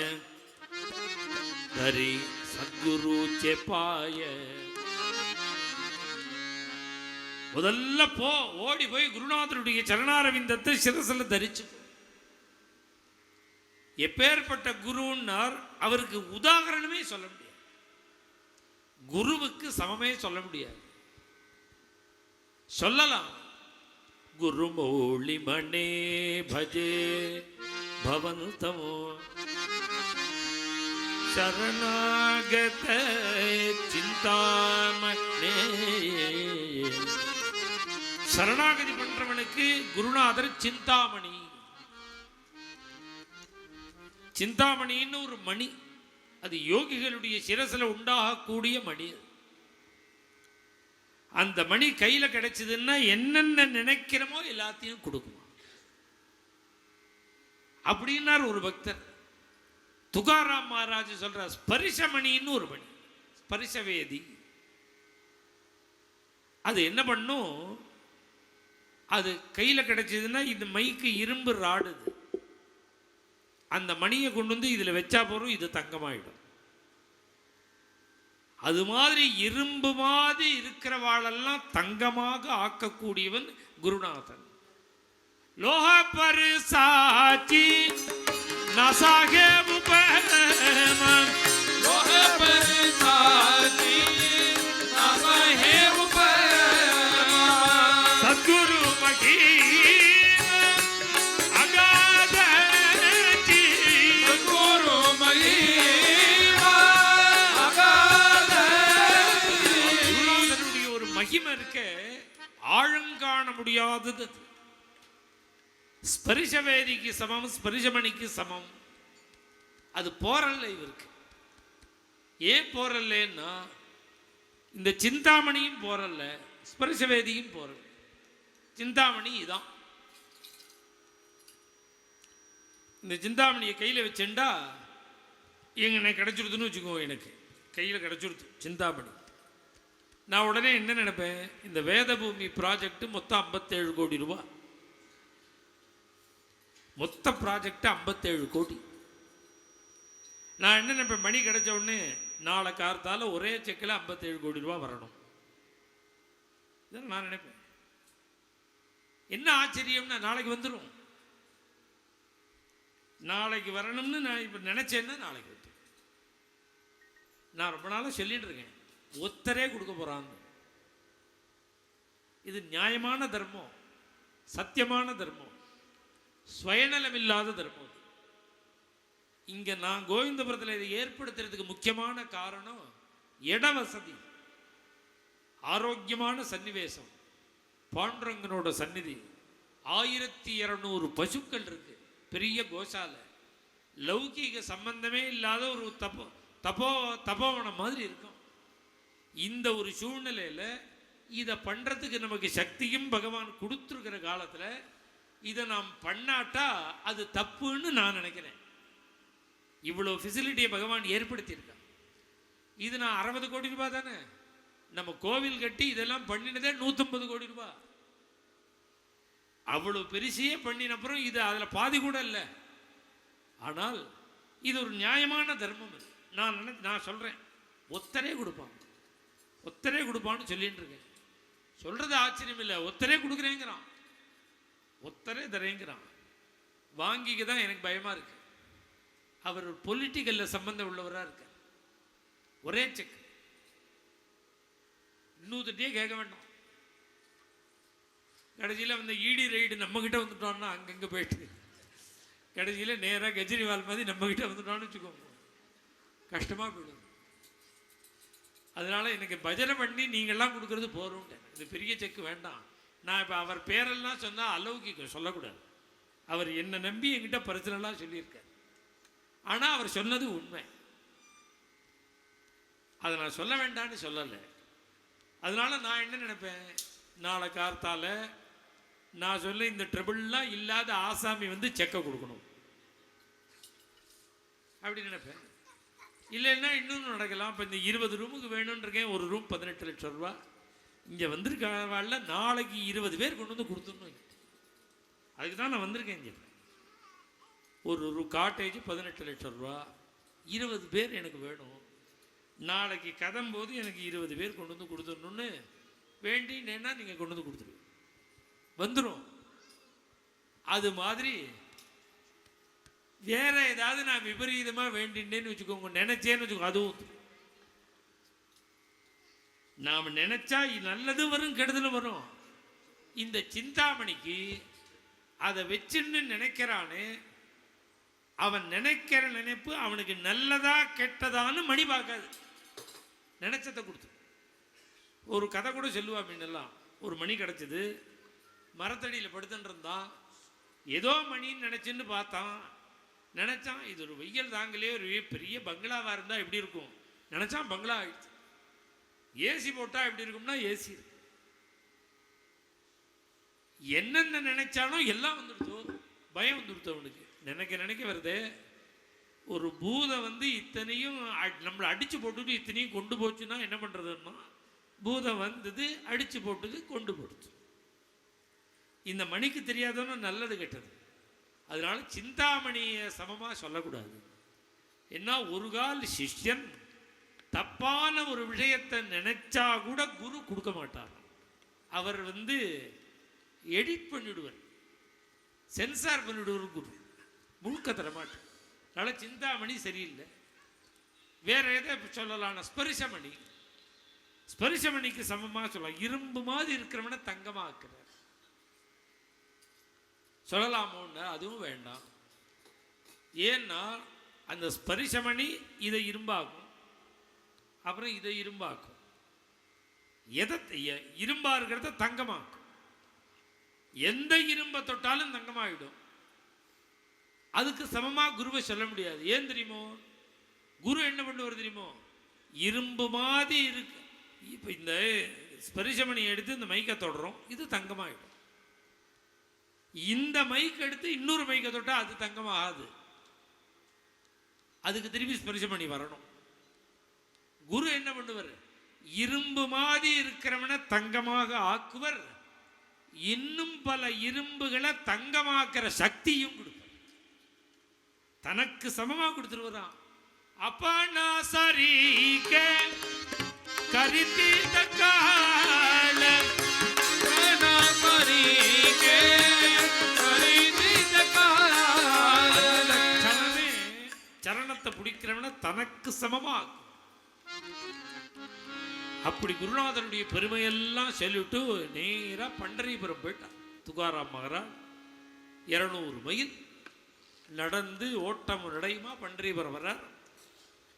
தரி சத்குரு செப்பாய. முதல்ல ஓடி போய் குருநாதருடைய சரணாரவிந்தத்தை சிரசில் தரிச்சுக்கோ. எப்பேற்பட்ட குருன்னார், அவருக்கு உதாரணமே சொல்ல முடியாது, குருவுக்கு சமமே சொல்ல முடியாது. சொல்லலாம். குருமௌளி மணே பஜே பவனுதமோ சரணாகத சிந்தாமணே. சரணாகதி பண்றவனுக்கு குருநாதர் சிந்தாமணி. சிந்தாமணின்னு ஒரு மணி, அது யோகிகளுடைய சிரசில் உண்டாகக்கூடிய மணி. அந்த மணி கையில கிடைச்சதுன்னா என்னென்ன நினைக்கிறோமோ எல்லாத்தையும் கொடுக்குமா அப்படின்னார் ஒரு பக்தர். துகாராம் மகாராஜ் சொல்ற ஸ்பரிசமணின்னு ஒரு மணி, ஸ்பரிசவேதி. அது என்ன பண்ணும், அது கையில கிடைச்சதுன்னா இந்த மைக்கு இரும்பு ராடுது, அந்த மணியை கொண்டு வந்து இதுல வச்சா போறோம், இது தங்கமாயிடும். அது மாதிரி இரும்பு மாதிரி இருக்கிறவாளெல்லாம் தங்கமாக ஆக்கக்கூடியவன் குருநாதன். லோக பரிசாச்சி நசாகே உபமன்,
லோக பரிசாச்சி நசாகே உபமன்,
சத்குரு மகி அகாதச்சி,
சத்குரு மகி
மகிமை இருக்க ஆழங்காண முடியாதது. ஸ்பரிசவேதிக்கு சமம், ஸ்பரிசமணிக்கு சமம். அது போரல்ல இவருக்கு. ஏன் போரல்லேன்னா இந்த சிந்தாமணியும் போரல்ல, ஸ்பரிசவேதியும் போரல்ல. சிந்தாமணி இதான். இந்த சிந்தாமணியை கையில் வச்சுண்டா எனக்கு கிடைச்சிருதுன்னு வச்சுக்கோ, எனக்கு கையில் கிடைச்சிருது சிந்தாமணி. நான் உடனே என்ன நினைப்பேன், இந்த வேதபூமி ப்ராஜெக்ட் மொத்தம் 57 கோடி ரூபாய். மொத்த ப்ராஜெக்ட் 57 கோடி. நான் என்ன நினைப்பேன், மணி கிடைச்ச உடனே நாளை கார்த்தால ஒரே செக்கில் 57 கோடி ரூபாய் வரணும். இதான் நான் நினைப்பேன். என்ன ஆச்சரியம்னா நாளைக்கு வந்துடும். நாளைக்கு வரணும்னு நான் இப்போ நினைச்சேன்னா நாளைக்கு வந்து. நான் ரொம்ப நாளாக சொல்லிட்டு இருக்கேன், ஒத்தரே கொடுக்க போறாங்க. இது நியாயமான தர்மம், சத்தியமான தர்மம், சுயநலம் இல்லாத தர்மம். இங்க நான் கோவிந்தபுரத்தில் இதை ஏற்படுத்துறதுக்கு முக்கியமான காரணம் இட வசதி, ஆரோக்கியமான சன்னிவேசம், பாண்டுரங்கனோட சந்நிதி, 1200 பசுக்கள் இருக்கு, பெரிய கோசாலை, லௌகீக சம்பந்தமே இல்லாத ஒரு தபோவனம் மாதிரி இருக்கும். இந்த ஒரு சூழ்நிலையில் இதை பண்ணுறதுக்கு நமக்கு சக்தியும் பகவான் கொடுத்துருக்கிற காலத்தில் இதை நாம் பண்ணாட்டா அது தப்புன்னு நான் நினைக்கிறேன். இவ்வளோ ஃபெசிலிட்டியை பகவான் ஏற்படுத்தியிருக்கான். இது நான் 60 கோடி ரூபாய் தானே, நம்ம கோவில் கட்டி இதெல்லாம் பண்ணினதே 150 கோடி ரூபாய். அவ்வளோ பெருசையே பண்ணினப்புறம் இது அதில் பாதி கூட இல்லை. ஆனால் இது ஒரு நியாயமான தர்மம். நான் சொல்கிறேன், ஒத்தரே கொடுப்பாங்க, ஒத்தரே கொடுப்பான்னு சொல்லிட்டு இருக்கேன். சொல்றது ஆச்சரியம் இல்லை, ஒத்தரே கொடுக்குறேங்கிறான், ஒத்தரே தரேங்கிறான். வாங்கிக்க தான் எனக்கு பயமா இருக்கு. அவர் பொலிட்டிக்கல்ல சம்பந்தம் உள்ளவராக இருக்க, ஒரே செக், இன்னொருத்தையே கேட்க வேண்டாம். கடைசியில் வந்து இடி ரைடு நம்ம கிட்ட வந்துட்டோம்னா அங்கங்கே போயிட்டு கடைசியில் நேராக கெஜ்ரிவால் மாதிரி நம்ம கிட்ட வந்துட்டோம்னு வச்சுக்கோங்க, கஷ்டமா போயிடும். அதனால எனக்கு பஜனை பண்ணி நீங்கள்லாம் கொடுக்கறது போகிறோம், இது பெரிய செக்கு வேண்டாம். நான் இப்போ அவர் பேரெல்லாம் சொன்னால் அலௌகிக்க சொல்லக்கூடாது. அவர் என்னை நம்பி என்கிட்ட பர்சனலாக சொல்லியிருக்கார். ஆனால் அவர் சொன்னது உண்மை, அதை நான் சொல்ல வேண்டான்னு சொல்லலை. அதனால நான் என்ன நினைப்பேன், நாளை கார்த்தால நான் சொல்ல இந்த ட்ரிபிள்லாம் இல்லாத ஆசாமி வந்து செக்கை கொடுக்கணும் அப்படி நினைப்பேன். இல்லைன்னா இன்னொன்று நடக்கலாம். இப்போ இந்த 20 ரூமுக்கு வேணும்ன்றக்கேன், ஒரு ரூம் 18 லட்சம் ரூபா. இங்கே வந்திருக்கால நாளைக்கு 20 பேர் கொண்டு வந்து கொடுத்துடணும். அதுக்கு தான் நான் வந்திருக்கேன். இங்கே ஒரு காட்டேஜ் 18 லட்சம் ரூபா, 20 பேர் எனக்கு வேணும். நாளைக்கு கதம்போது எனக்கு 20 பேர் கொண்டு வந்து கொடுத்துடணும்னு வேண்டினேன்னா நீங்கள் கொண்டு வந்து கொடுத்துருவீங்க, வந்துடும். அது மாதிரி வேற ஏதாவது நான் விபரீதமாக வேண்டினேன்னு வச்சுக்கோங்க, நினைச்சேன்னு வச்சுக்கோங்க, அதுவும் நாம் நினைச்சா நல்லது வரும், கெடுதலும் வரும். இந்த சிந்தாமணிக்கு அதை வச்சுன்னு நினைக்கிறானே, அவன் நினைக்கிற நினைப்பு அவனுக்கு நல்லதா கெட்டதான்னு மணி பார்க்காது, நினைச்சதை கொடுத்து. ஒரு கதை கூட சொல்லுவா அப்படின்னெல்லாம். ஒரு மணி கிடச்சிது, மரத்தடியில் படுத்துன்னு இருந்தான், ஏதோ மணின்னு நினச்சின்னு பார்த்தான். நினச்சான் இது ஒரு வெயில் தாங்களே, ஒரு பெரிய பங்களாவாக இருந்தால் எப்படி இருக்கும் நினச்சான். பங்களா ஆயிடுச்சு. ஏசி போட்டால் எப்படி இருக்கும்னா ஏசி இருக்கு. என்னென்ன நினைச்சானோ எல்லாம் வந்துடுத்தோ, பயம் வந்துடுத்து அவனுக்கு. நினைக்க நினைக்க வருது. ஒரு பூதம் வந்து இத்தனையும் நம்மளை அடித்து போட்டுட்டு இத்தனையும் கொண்டு போச்சுன்னா என்ன பண்ணுறதுன்னா, பூதம் வந்தது, அடித்து போட்டுது, கொண்டு போடுச்சு. இந்த மணிக்கு தெரியாதோன்னு நல்லது கெட்டது. அதனால சிந்தாமணியை சமமாக சொல்லக்கூடாது. என்ன, ஒரு கால் சிஷ்யன் தப்பான ஒரு விஷயத்தை நினைச்சா கூட குரு கொடுக்க மாட்டார். அவர் வந்து எடிட் பண்ணிவிடுவார், சென்சார் பண்ணிவிடுவார். குரு முழுக்க தரமாட்டார். அதனால் சிந்தாமணி சரியில்லை. வேற எதை சொல்லலாம்? ஸ்பரிசமணி. ஸ்பரிசமணிக்கு சமமாக சொல்லலாம். இரும்பு மாதிரி இருக்கிறவன தங்கமாக ஆக்குறார் சொல்லலாமோன்னு அதுவும் வேண்டாம். ஏன்னா அந்த ஸ்பரிசமணி இதை இரும்பாக்கும், அப்புறம் இதை இரும்பாக்கும். எதை இரும்பா இருக்கிறத தங்கமாக்கும். எந்த இரும்பை தொட்டாலும் தங்கமாகிடும். அதுக்கு சமமாக குருவை சொல்ல முடியாது. ஏன் தெரியுமோ? குரு என்ன பண்ணுவார் தெரியுமோ? இரும்பு மாதிரி இருக்கு. இப்போ இந்த ஸ்பரிசமணி எடுத்து இந்த மைக்கை தொடுறோம், இது தங்கமாகிடும். இந்த மைக் எடுத்து இன்னொரு மைக்கை தொட்டால் அது தங்கமாகாது. அதுக்கு திரும்பி ஸ்பரிசமணி வரணும். குரு என்ன பண்ணுவார்? இரும்பு மாதிரி இருக்கிறவனை தங்கமாக ஆக்குவர். இன்னும் பல இரும்புகளை தங்கமாக்குற சக்தியும் கொடுப்பார். தனக்கு சமமா கொடுத்துருவான். அப்பா நான் சரிக்க கரித்தி தக்கால சரணத்தை பிடிக்கிறவன தனக்கு சமமாகும். அப்படி குருநாதனுடைய பெருமையெல்லாம் சொல்லிவிட்டு நேராக பண்டரிபுரம் போயிட்டான். துகாராம் மகாராஜ் 200 மைல் நடந்து ஓட்டம் நடையுமா பண்டரிபுரம் வர்றார்.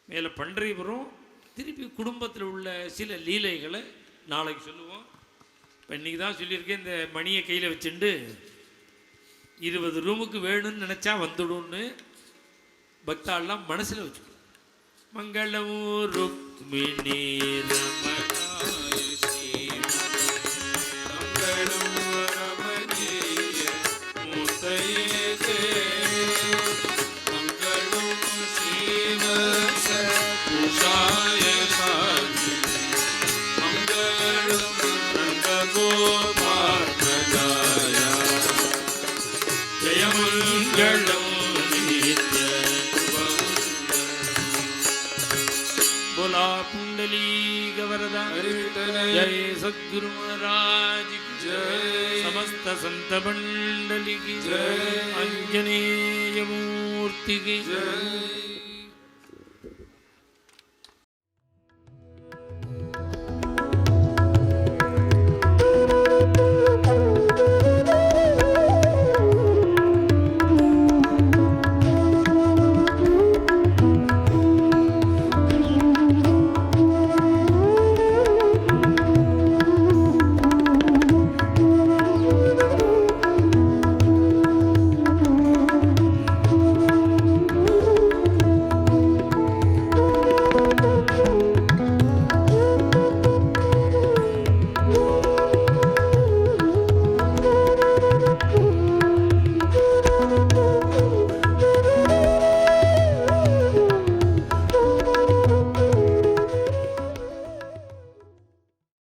மேலே பண்டரிபுரம் திருப்பி குடும்பத்தில் உள்ள சில லீலைகளை நாளைக்கு சொல்லுவோம். இப்போ இன்றைக்கி தான் சொல்லியிருக்கேன், இந்த மணியை கையில் வச்சுட்டு 20 ரூமுக்கு வேணும்னு நினச்சா வந்துடும்னு பக்தாலாம் மனசில் வச்சுக்கணும். மங்களம் ருக்மிணி ரமணாய மங்களம் ரமணீய மூர்த்தயே மங்களம் ஸ்ரீவத்ஸ பூஷாய மங்களம் ரங்ககோபாத்மஜாய ஜெயமங்களம் पुंडली गवरदा जय सद्गुरु महाराज की जय, समस्त संत मंडली की जय, आंजनेय मूर्ति की जय।